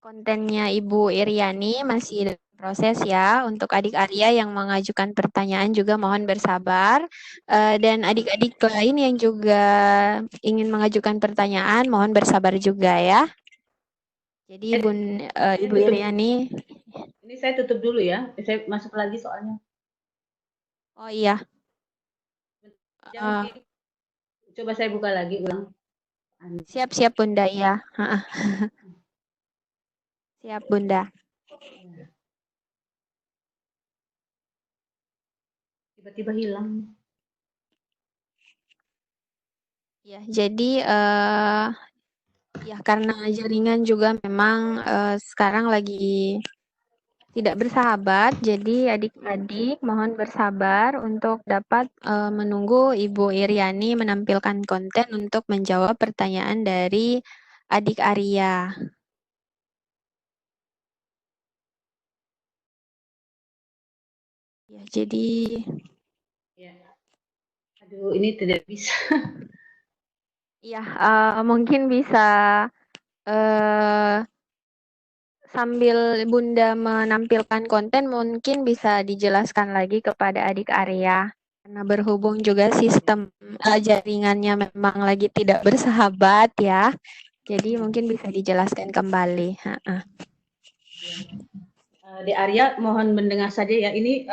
kontennya Ibu Iriani masih dalam proses ya. Untuk adik Arya yang mengajukan pertanyaan juga mohon bersabar. Dan adik-adik lain yang juga ingin mengajukan pertanyaan mohon bersabar juga ya. Jadi Ibu Iriani. Ini saya tutup dulu ya. Saya masuk lagi soalnya. Oh iya. Coba saya buka lagi ulang. Siap Bunda ya. Siap Bunda. Tiba-tiba hilang. Ya, jadi ya karena jaringan juga memang sekarang lagi tidak bersahabat, jadi adik-adik mohon bersabar untuk dapat menunggu Ibu Iriani menampilkan konten untuk menjawab pertanyaan dari adik Arya. Ya, jadi aduh, ini tidak bisa. Ya, mungkin bisa sambil Bunda menampilkan konten mungkin bisa dijelaskan lagi kepada adik Arya. Karena berhubung juga sistem jaringannya memang lagi tidak bersahabat ya. Jadi mungkin bisa dijelaskan kembali. Di Arya mohon mendengar saja ya. Ini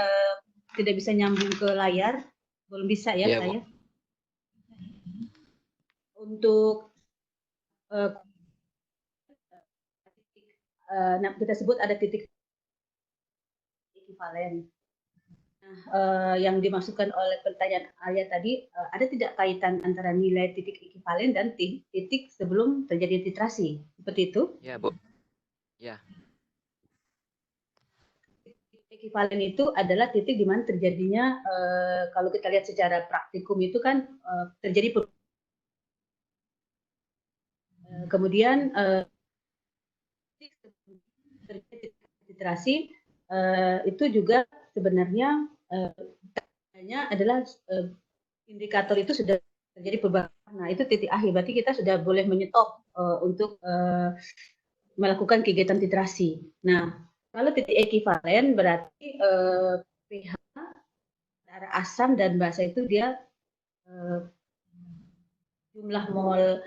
tidak bisa nyambung ke layar. Belum bisa ya saya. Untuk kita sebut ada titik ekivalen. Nah, yang dimaksudkan oleh pertanyaan Arya tadi, ada tidak kaitan antara nilai titik ekivalen dan titik sebelum terjadi titrasi? Seperti itu? Ya, Bu. Ya. ekivalen itu adalah titik di mana terjadinya kalau kita lihat secara praktikum itu kan terjadi kemudian terjadi titrasi itu juga sebenarnya adalah indikator itu sudah terjadi perubahan. Nah, itu titik akhir. Berarti kita sudah boleh menyetop untuk melakukan kegiatan titrasi. Nah, kalau titik ekivalen berarti pH antara asam dan basa itu dia jumlah mol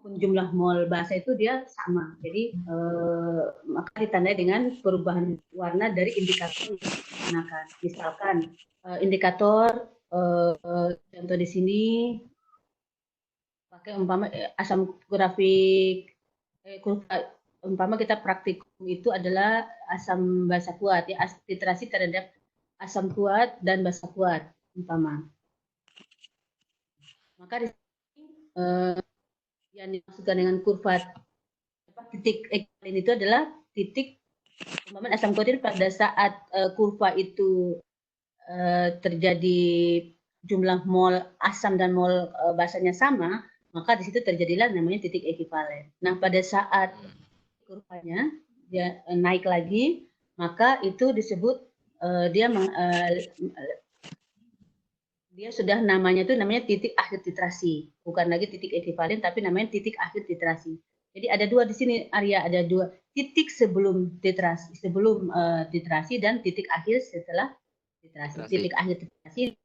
maupun jumlah mol basa itu dia sama. Jadi maka ditandai dengan perubahan warna dari indikator yang digunakan. Misalkan indikator contoh di sini pakai umpama asam grafik umpama kita praktikum itu adalah asam basa kuat ya, titrasi terhadap asam kuat dan basa kuat umpama. Maka di sini yang dimaksudkan dengan kurva titik ekivalen itu adalah titik umpama asam kuat itu pada saat kurva itu terjadi jumlah mol asam dan mol basanya sama, maka di situ terjadilah namanya titik ekivalen. Nah, pada saat kurvanya dia naik lagi, maka itu disebut dia sudah namanya titik akhir titrasi, bukan lagi titik ekivalen tapi namanya titik akhir titrasi. Jadi ada dua di sini, Arya, ada dua titik sebelum titrasi, titrasi dan titik akhir setelah titrasi. Titik akhir titrasi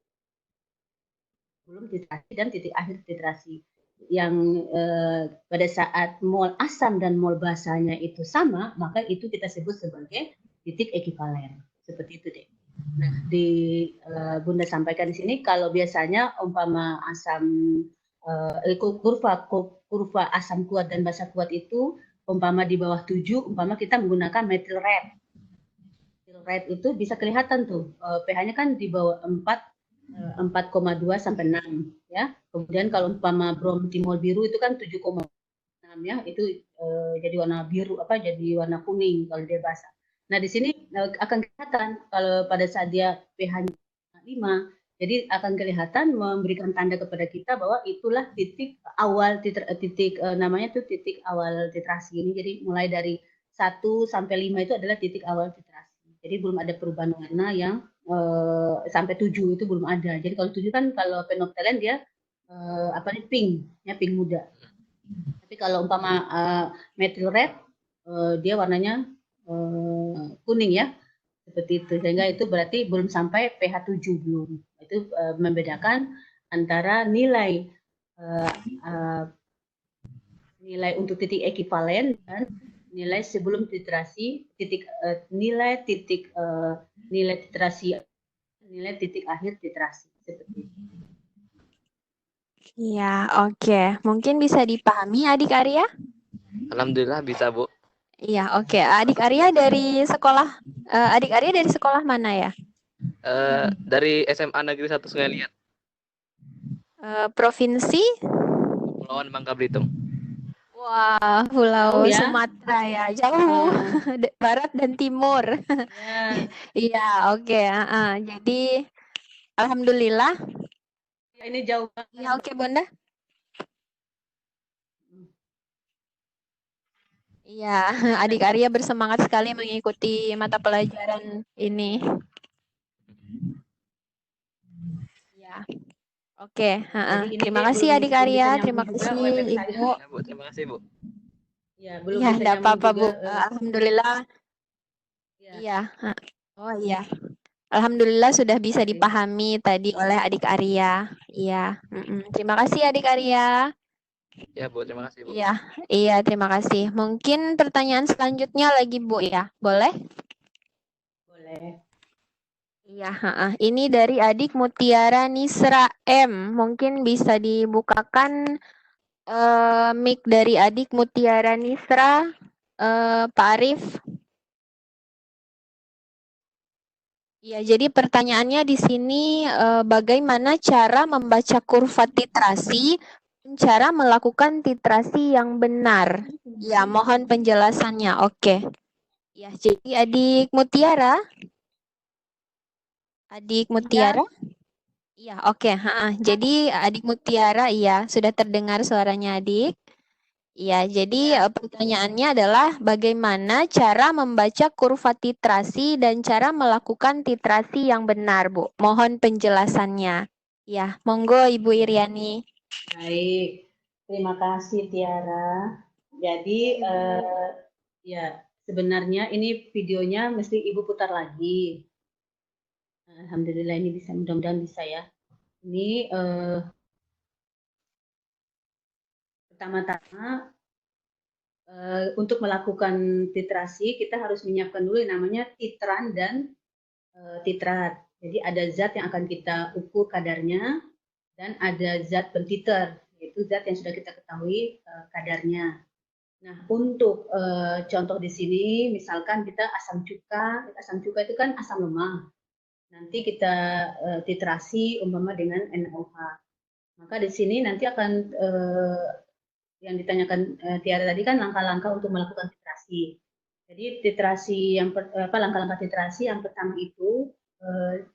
sebelum titrasi dan titik akhir titrasi. Yang pada saat mol asam dan mol basanya itu sama, maka itu kita sebut sebagai titik ekivalen. Seperti itu deh. Nah, Bunda sampaikan di sini kalau biasanya umpama asam kurva asam kuat dan basa kuat itu umpama di bawah 7, umpama kita menggunakan methyl red. Methyl red itu bisa kelihatan tuh pH-nya kan di bawah 4,2 sampai 6 ya. Kemudian kalau umpama bromtimol biru itu kan 7,6 ya, itu jadi warna biru jadi warna kuning kalau dia basah. Nah, di sini akan kelihatan kalau pada saat dia pH-nya 5, jadi akan kelihatan memberikan tanda kepada kita bahwa itulah titik awal namanya tuh titik awal titrasi ini. Jadi mulai dari 1 sampai 5 itu adalah titik awal titrasi. Jadi belum ada perubahan warna yang sampai 7 itu belum ada. Jadi kalau 7 kan kalau phenolphthalein dia pink, ya pink muda. Tapi kalau umpama methyl red dia warnanya kuning ya, seperti itu. Sehingga itu berarti belum sampai pH 7 belum. Itu membedakan antara nilai untuk titik ekivalen dan nilai sebelum titrasi, nilai titik akhir titrasi, seperti itu. Iya, oke. Mungkin bisa dipahami Adik Arya? Alhamdulillah bisa, Bu. Iya, oke. Adik Arya dari sekolah mana ya? Dari SMA Negeri 1 Sungai Liat. Provinsi? Kepulauan Bangka Belitung. Wah, Pulau Jauh ya? Sumatera ya, jauh. Barat dan timur. Ya. Iya, oke. Jadi, alhamdulillah. Ini jauh banget. Ya, oke, Bunda. Iya, Adik Arya bersemangat sekali mengikuti mata pelajaran ini. Ya, oke. Jadi ini Terima dia kasih belum Adik bisa Arya, nyambung terima juga kasih WebEx saya. Ibu. Ya, Bu. Terima kasih, Bu. Ya, belum Ya, bisa enggak nyambung apa-apa, Bu. juga, Alhamdulillah. ya. Iya. Oh iya. Alhamdulillah sudah bisa Oke. dipahami tadi oleh Adik Arya. Iya. Terima kasih Adik Arya. Ya, Bu. Terima kasih, Bu. Iya, terima kasih. Mungkin pertanyaan selanjutnya lagi, Bu ya. Boleh? Boleh. Iya, ini dari adik Mutiara Nisra M. Mungkin bisa dibukakan mic dari adik Mutiara Nisra, Pak Arif. Ya, jadi pertanyaannya di sini bagaimana cara membaca kurva titrasi, cara melakukan titrasi yang benar. Ya, mohon penjelasannya. Oke. Ya, jadi adik Mutiara. Adik Mutiara? Iya, oke. Jadi adik Mutiara, iya, sudah terdengar suaranya adik. Iya, jadi pertanyaannya adalah bagaimana cara membaca kurva titrasi dan cara melakukan titrasi yang benar, Bu? Mohon penjelasannya. Ya, monggo Ibu Iriani. Baik, terima kasih Tiara. Jadi ya sebenarnya ini videonya mesti Ibu putar lagi. Alhamdulillah ini bisa, mudah-mudahan bisa ya. Ini pertama-tama untuk melakukan titrasi kita harus menyiapkan dulu yang namanya titran dan titrat. Jadi ada zat yang akan kita ukur kadarnya dan ada zat pentiter, yaitu zat yang sudah kita ketahui kadarnya. Nah, untuk contoh di sini, misalkan kita asam cuka itu kan asam lemah. Nanti kita titrasi umpama dengan NaOH. Maka di sini nanti akan yang ditanyakan Tiara tadi kan langkah-langkah untuk melakukan titrasi. Jadi titrasi yang langkah-langkah titrasi yang pertama itu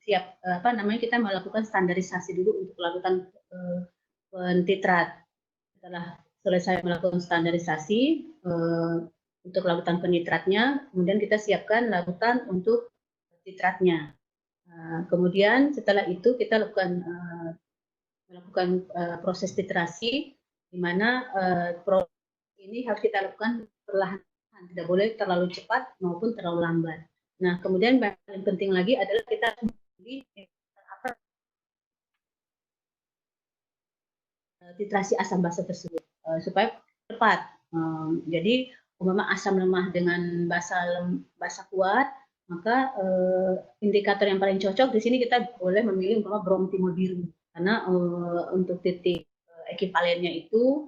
kita melakukan standarisasi dulu untuk melakukan pentitrat. Setelah selesai melakukan standarisasi untuk larutan penitratnya, kemudian kita siapkan larutan untuk titratnya. Kemudian setelah itu kita melakukan proses titrasi, di mana proses ini harus kita lakukan perlahan, tidak boleh terlalu cepat maupun terlalu lambat. Nah, kemudian yang paling penting lagi adalah kita titrasi asam basa tersebut supaya cepat. Jadi umpama asam lemah dengan basa kuat, maka indikator yang paling cocok di sini kita boleh memilih umpama bromtimol biru karena untuk titik ekivalennya itu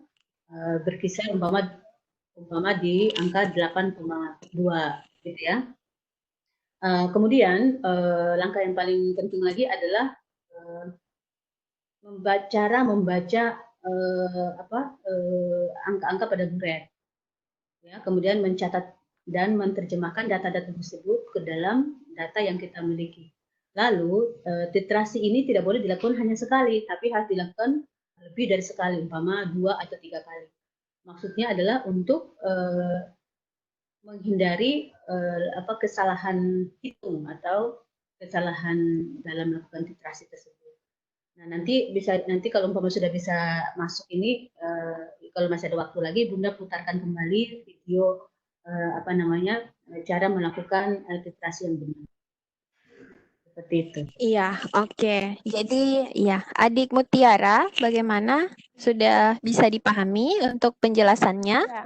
berkisar umpama di angka 8,2 gitu ya. Kemudian langkah yang paling penting lagi adalah cara membaca angka-angka pada buret. Ya, kemudian mencatat dan menerjemahkan data-data tersebut ke dalam data yang kita miliki. Lalu titrasi ini tidak boleh dilakukan hanya sekali, tapi harus dilakukan lebih dari sekali, umpama 2 atau 3 kali. Maksudnya adalah untuk menghindari kesalahan hitung atau kesalahan dalam melakukan titrasi tersebut. Nah, nanti kalau umpama sudah bisa masuk ini, kalau masih ada waktu lagi, Bunda putarkan kembali video cara melakukan titrasi yang benar. Seperti itu. Iya, oke. Jadi, ya, adik Mutiara, bagaimana? Sudah bisa dipahami untuk penjelasannya? Ya.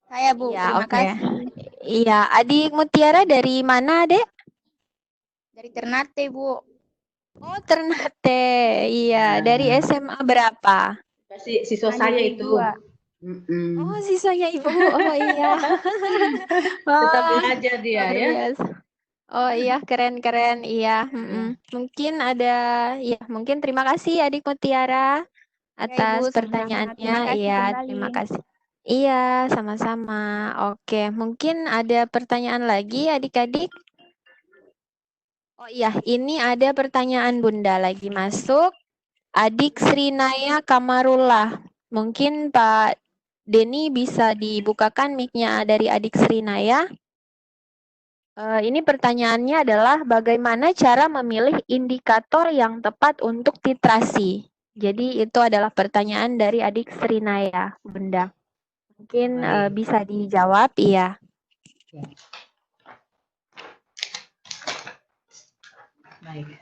Saya Bu, Ya, terima oke. kasih. Iya, adik Mutiara dari mana, Dek? Dari Ternate Bu. Oh, Ternate. Iya, dari SMA berapa? Pasti siswa Lanjut saya di itu. 2. Oh, siswanya Ibu. Oh, iya. Tetap Wah, belajar dia luar ya. biasa. Oh iya, keren-keren. Iya. Mungkin mungkin terima kasih adik Mutiara atas Ibu, sama-sama. pertanyaannya. Terima kasih Iya, kembali. terima kasih. Iya, sama-sama. Oke, mungkin ada pertanyaan lagi adik-adik. Oh iya, ini ada pertanyaan Bunda lagi masuk. Adik Srinaya Kamarullah. Mungkin Pak Denny bisa dibukakan mic-nya dari adik Srinaya. Ini pertanyaannya adalah bagaimana cara memilih indikator yang tepat untuk titrasi. Jadi itu adalah pertanyaan dari adik Srinaya, Bunda. Mungkin bisa dijawab, iya. Baik.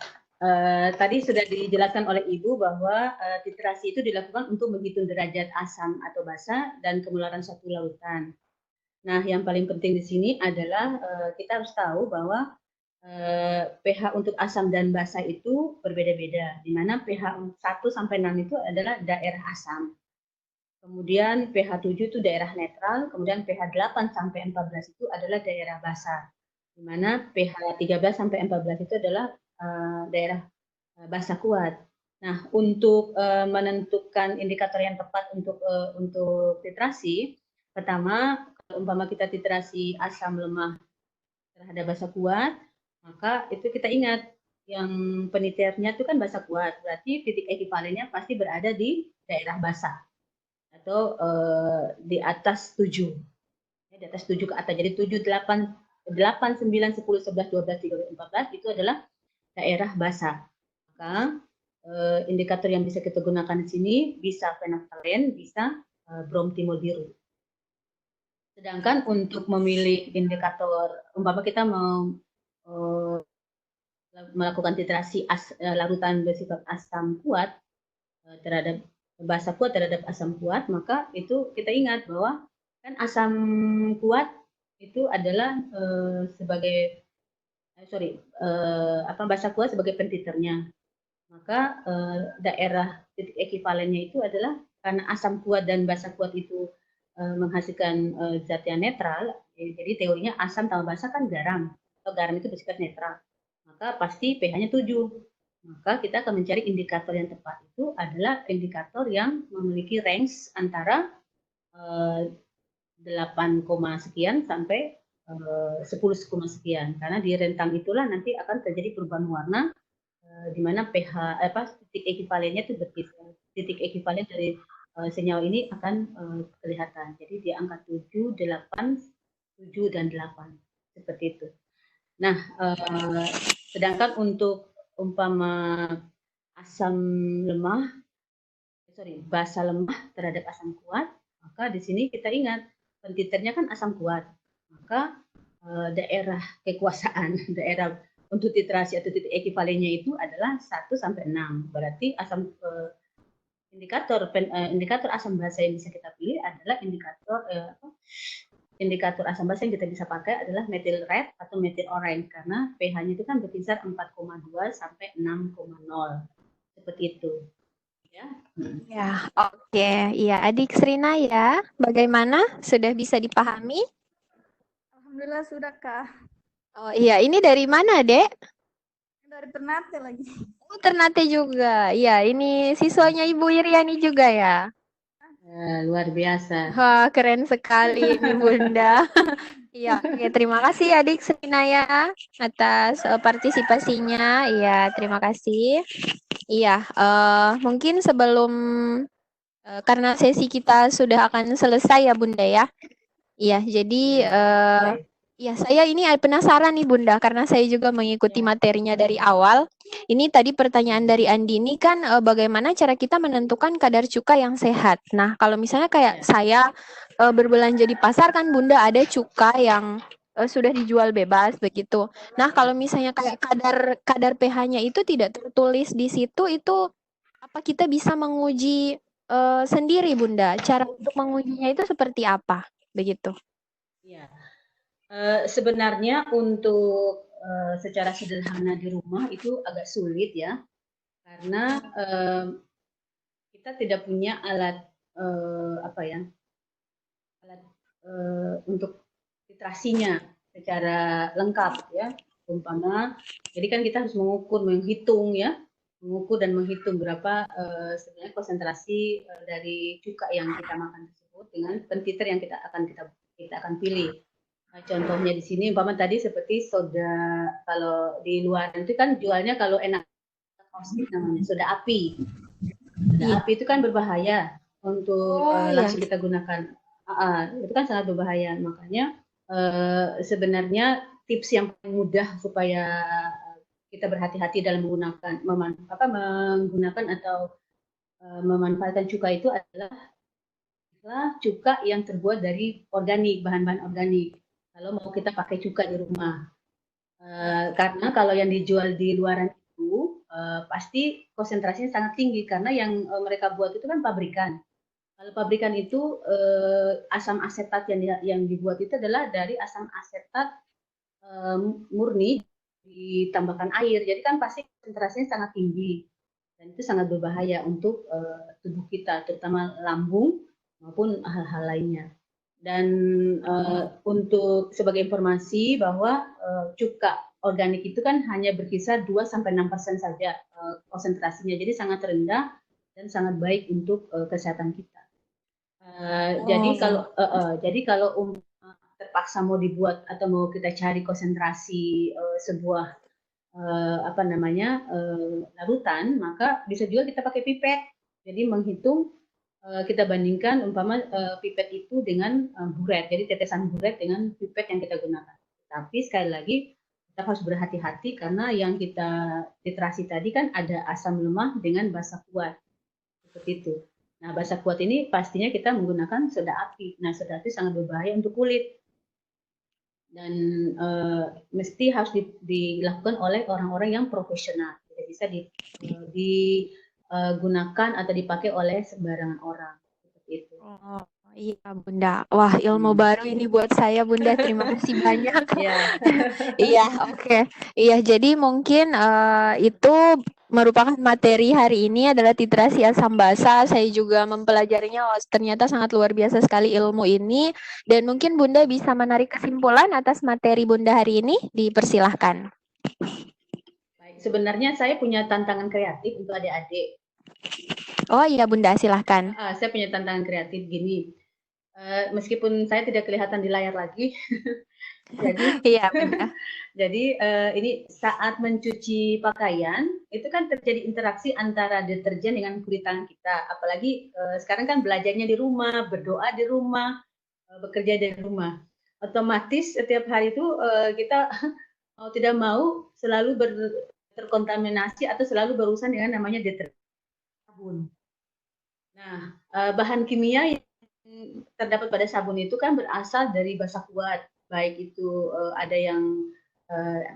Tadi sudah dijelaskan oleh Ibu bahwa titrasi itu dilakukan untuk menghitung derajat asam atau basa dan kemularan satu lautan. Nah, yang paling penting di sini adalah kita harus tahu bahwa pH untuk asam dan basa itu berbeda-beda, di mana pH 1 sampai 6 itu adalah daerah asam. Kemudian pH 7 itu daerah netral, kemudian pH 8 sampai 14 itu adalah daerah basa. Di mana pH 13 sampai 14 itu adalah daerah basa kuat. Nah, untuk menentukan indikator yang tepat untuk titrasi, pertama umpama kita titrasi asam lemah terhadap basa kuat, maka itu kita ingat yang penitirannya itu kan basa kuat, berarti titik ekivalennya pasti berada di daerah basa atau di atas 7. Di atas 7 ke atas. Jadi 7, 8, 9, 10, 11, 12, 13, 14 itu adalah daerah basa. Maka indikator yang bisa kita gunakan di sini bisa fenolftalen, bisa bromtimol biru. Sedangkan untuk memilih indikator, umpama kita mau melakukan titrasi larutan bersifat asam kuat terhadap basa kuat terhadap asam kuat, maka itu kita ingat bahwa kan asam kuat itu adalah basa kuat sebagai pentiternya. Maka daerah titik ekivalennya itu adalah karena asam kuat dan basa kuat itu menghasilkan zat yang netral. Jadi teorinya asam tambah basa kan garam, atau garam itu bersifat netral. Maka pasti pH-nya 7. Maka kita akan mencari indikator yang tepat itu adalah indikator yang memiliki range antara 8, sekian sampai 10, sekian. Karena di rentang itulah nanti akan terjadi perubahan warna di mana pH titik ekivalennya itu berkisar. Titik ekivalen dari senyawa ini akan kelihatan. Jadi di angka 7, 8, 7 dan 8 seperti itu. Nah, sedangkan untuk umpama basa lemah terhadap asam kuat, maka di sini kita ingat pentiternya kan asam kuat. Maka daerah kekuasaan, daerah untuk titrasi atau titik ekivalennya itu adalah 1 sampai 6. Berarti indikator asam basa yang bisa kita pilih adalah indikator asam basa yang kita bisa pakai adalah methyl red atau methyl orange karena pH-nya itu kan berkisar 4,2 sampai 6,0 seperti itu. Ya. Ya, oke. Iya, Adik Srina ya. Bagaimana? Sudah bisa dipahami? Alhamdulillah sudah, Kak. Oh iya, ini dari mana, Dek? Dari Ternate lagi. Oh, Ternate juga. Iya, ini siswanya Ibu Iriani juga ya. Luar biasa. Wah, keren sekali ini Bunda. Iya, oke, terima kasih Adik Srina ya atas partisipasinya. Iya, terima kasih. Iya, mungkin sebelum karena sesi kita sudah akan selesai ya Bunda ya. Iya, jadi ya saya ini penasaran nih Bunda karena saya juga mengikuti materinya dari awal. Ini tadi pertanyaan dari Andi ini kan bagaimana cara kita menentukan kadar cuka yang sehat. Nah, kalau misalnya kayak saya berbelanja di pasar kan Bunda ada cuka yang sudah dijual bebas begitu. Nah, kalau misalnya kayak kadar pH-nya itu tidak tertulis di situ, itu apa kita bisa menguji sendiri Bunda? Cara untuk mengujinya itu seperti apa? Begitu. Ya. Sebenarnya untuk secara sederhana di rumah itu agak sulit ya, karena kita tidak punya alat untuk titrasinya secara lengkap ya. Umpama, jadi kan kita harus menghitung dan menghitung berapa sebenarnya konsentrasi dari cuka yang kita makan tersebut dengan pentiter yang kita akan pilih. Nah, contohnya di sini umpama tadi seperti soda, kalau di luar itu kan jualnya kalau enak kaustik namanya soda api. Soda api itu kan berbahaya untuk langsung kita gunakan. Itu kan sangat berbahaya. Makanya sebenarnya tips yang paling mudah supaya kita berhati-hati dalam menggunakan atau memanfaatkan cuka itu adalah cuka yang terbuat dari organik, bahan-bahan organik. Kalau mau kita pakai cuka di rumah, karena kalau yang dijual di luaran itu pasti konsentrasinya sangat tinggi karena yang mereka buat itu kan pabrikan. Kalau pabrikan itu asam asetat yang dibuat itu adalah dari asam asetat murni ditambahkan air, jadi kan pasti konsentrasinya sangat tinggi dan itu sangat berbahaya untuk tubuh kita, terutama lambung maupun hal-hal lainnya. Dan untuk sebagai informasi bahwa cuka organik itu kan hanya berkisar 2-6% saja konsentrasinya, jadi sangat rendah dan sangat baik untuk kesehatan kita. Jadi kalau terpaksa mau dibuat atau mau kita cari konsentrasi sebuah larutan, maka bisa juga kita pakai pipet. Jadi menghitung, kita bandingkan umpama pipet itu dengan buret, jadi tetesan buret dengan pipet yang kita gunakan. Tapi sekali lagi kita harus berhati-hati karena yang kita titrasi tadi kan ada asam lemah dengan basa kuat, seperti itu. Nah, basa kuat ini pastinya kita menggunakan soda api. Nah, soda api sangat berbahaya untuk kulit dan mesti harus dilakukan oleh orang-orang yang profesional. Tidak bisa digunakan atau dipakai oleh sembarangan orang, seperti itu. Oh, iya Bunda. Wah, ilmu baru ini buat saya Bunda. Terima kasih banyak. Ya. Iya, oke. Iya, jadi mungkin itu merupakan materi hari ini adalah titrasi asam basa. Saya juga mempelajarinya. Oh, ternyata sangat luar biasa sekali ilmu ini. Dan mungkin Bunda bisa menarik kesimpulan atas materi Bunda hari ini. Dipersilahkan. Baik, sebenarnya saya punya tantangan kreatif untuk adik-adik. Oh iya Bunda, silahkan. Saya punya tantangan kreatif gini. Meskipun saya tidak kelihatan di layar lagi, jadi Iya Bunda. Jadi ini saat mencuci pakaian itu kan terjadi interaksi antara deterjen dengan kulit tangan kita. Apalagi sekarang kan belajarnya di rumah, berdoa di rumah, bekerja di rumah. Otomatis setiap hari itu kita mau tidak mau selalu terkontaminasi atau selalu berurusan dengan namanya deterjen, sabun. Nah, bahan kimia yang terdapat pada sabun itu kan berasal dari basa kuat, baik itu ada yang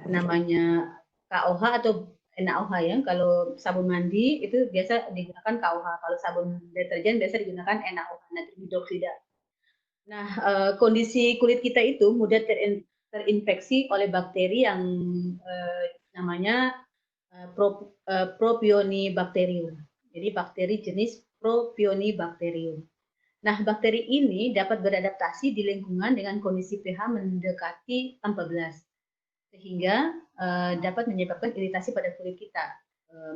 namanya KOH atau NaOH ya. Kalau sabun mandi itu biasa digunakan KOH, kalau sabun deterjen biasa digunakan NaOH, natrium hidroksida. Nah, kondisi kulit kita itu mudah terinfeksi oleh bakteri yang namanya Propionibacterium. Jadi bakteri jenis Propionibacterium. Nah, bakteri ini dapat beradaptasi di lingkungan dengan kondisi pH mendekati 14, sehingga dapat menyebabkan iritasi pada kulit kita.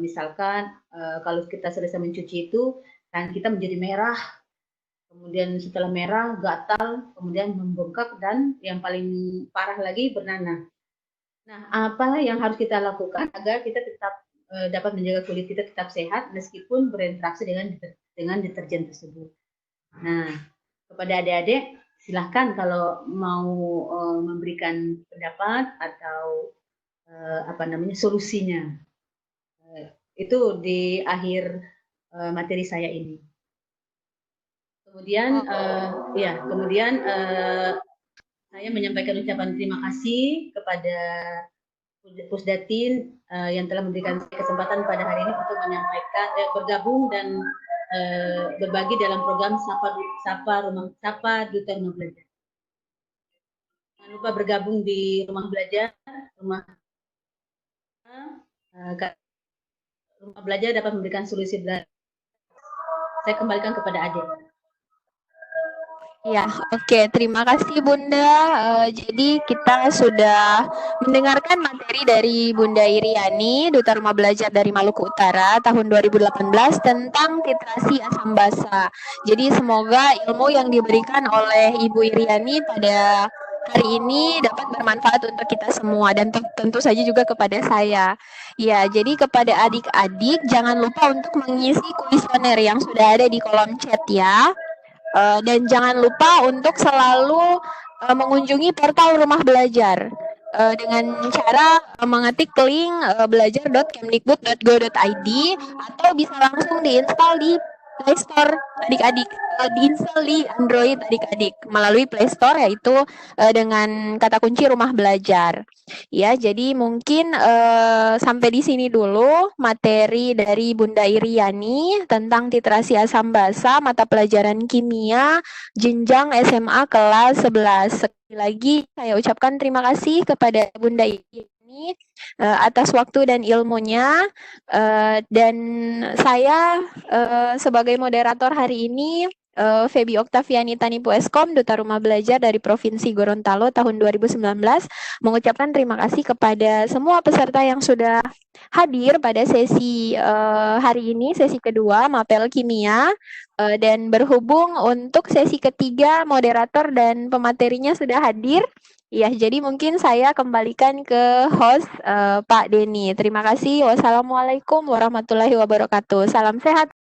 Misalkan kalau kita selesai mencuci itu, tangan kita menjadi merah, kemudian setelah merah gatal, kemudian membengkak, dan yang paling parah lagi bernanah. Nah, apa yang harus kita lakukan agar kita tetap dapat menjaga kulit kita tetap sehat meskipun berinteraksi dengan deterjen tersebut? Nah, kepada adik-adik silahkan kalau mau memberikan pendapat atau solusinya. Itu di akhir materi saya ini. Kemudian saya menyampaikan ucapan terima kasih kepada Pusdatin yang telah memberikan kesempatan pada hari ini untuk menyampaikan bergabung dan berbagi dalam program Sapa Duta Rumah Belajar. Jangan lupa bergabung di Rumah Belajar. Rumah Belajar dapat memberikan solusi belajar. Saya kembalikan kepada adik. Ya, oke. Terima kasih Bunda. Jadi kita sudah mendengarkan materi dari Bunda Iriani, Duta Rumah Belajar dari Maluku Utara tahun 2018 tentang titrasi asam basa. Jadi semoga ilmu yang diberikan oleh Ibu Iriani pada hari ini dapat bermanfaat untuk kita semua dan tentu saja juga kepada saya. Ya, jadi kepada adik-adik jangan lupa untuk mengisi kuesioner yang sudah ada di kolom chat ya. Dan jangan lupa untuk selalu mengunjungi portal Rumah Belajar dengan cara mengetik link belajar.kemdikbud.go.id atau bisa langsung diinstal di Play Store adik-adik, diinstal di Android adik-adik melalui Play Store, yaitu dengan kata kunci Rumah Belajar. Ya, jadi mungkin sampai di sini dulu materi dari Bunda Iriani tentang titrasi asam basa mata pelajaran kimia jenjang SMA kelas 11. Sekali lagi saya ucapkan terima kasih kepada Bunda Iriani atas waktu dan ilmunya, dan saya sebagai moderator hari ini Febi Oktaviani Tanipu Eskom, Duta Rumah Belajar dari Provinsi Gorontalo tahun 2019, mengucapkan terima kasih kepada semua peserta yang sudah hadir pada sesi hari ini, sesi kedua Mapel Kimia, dan berhubung untuk sesi ketiga moderator dan pematerinya sudah hadir. Ya, jadi mungkin saya kembalikan ke host Pak Denny. Terima kasih. Wassalamualaikum warahmatullahi wabarakatuh. Salam sehat.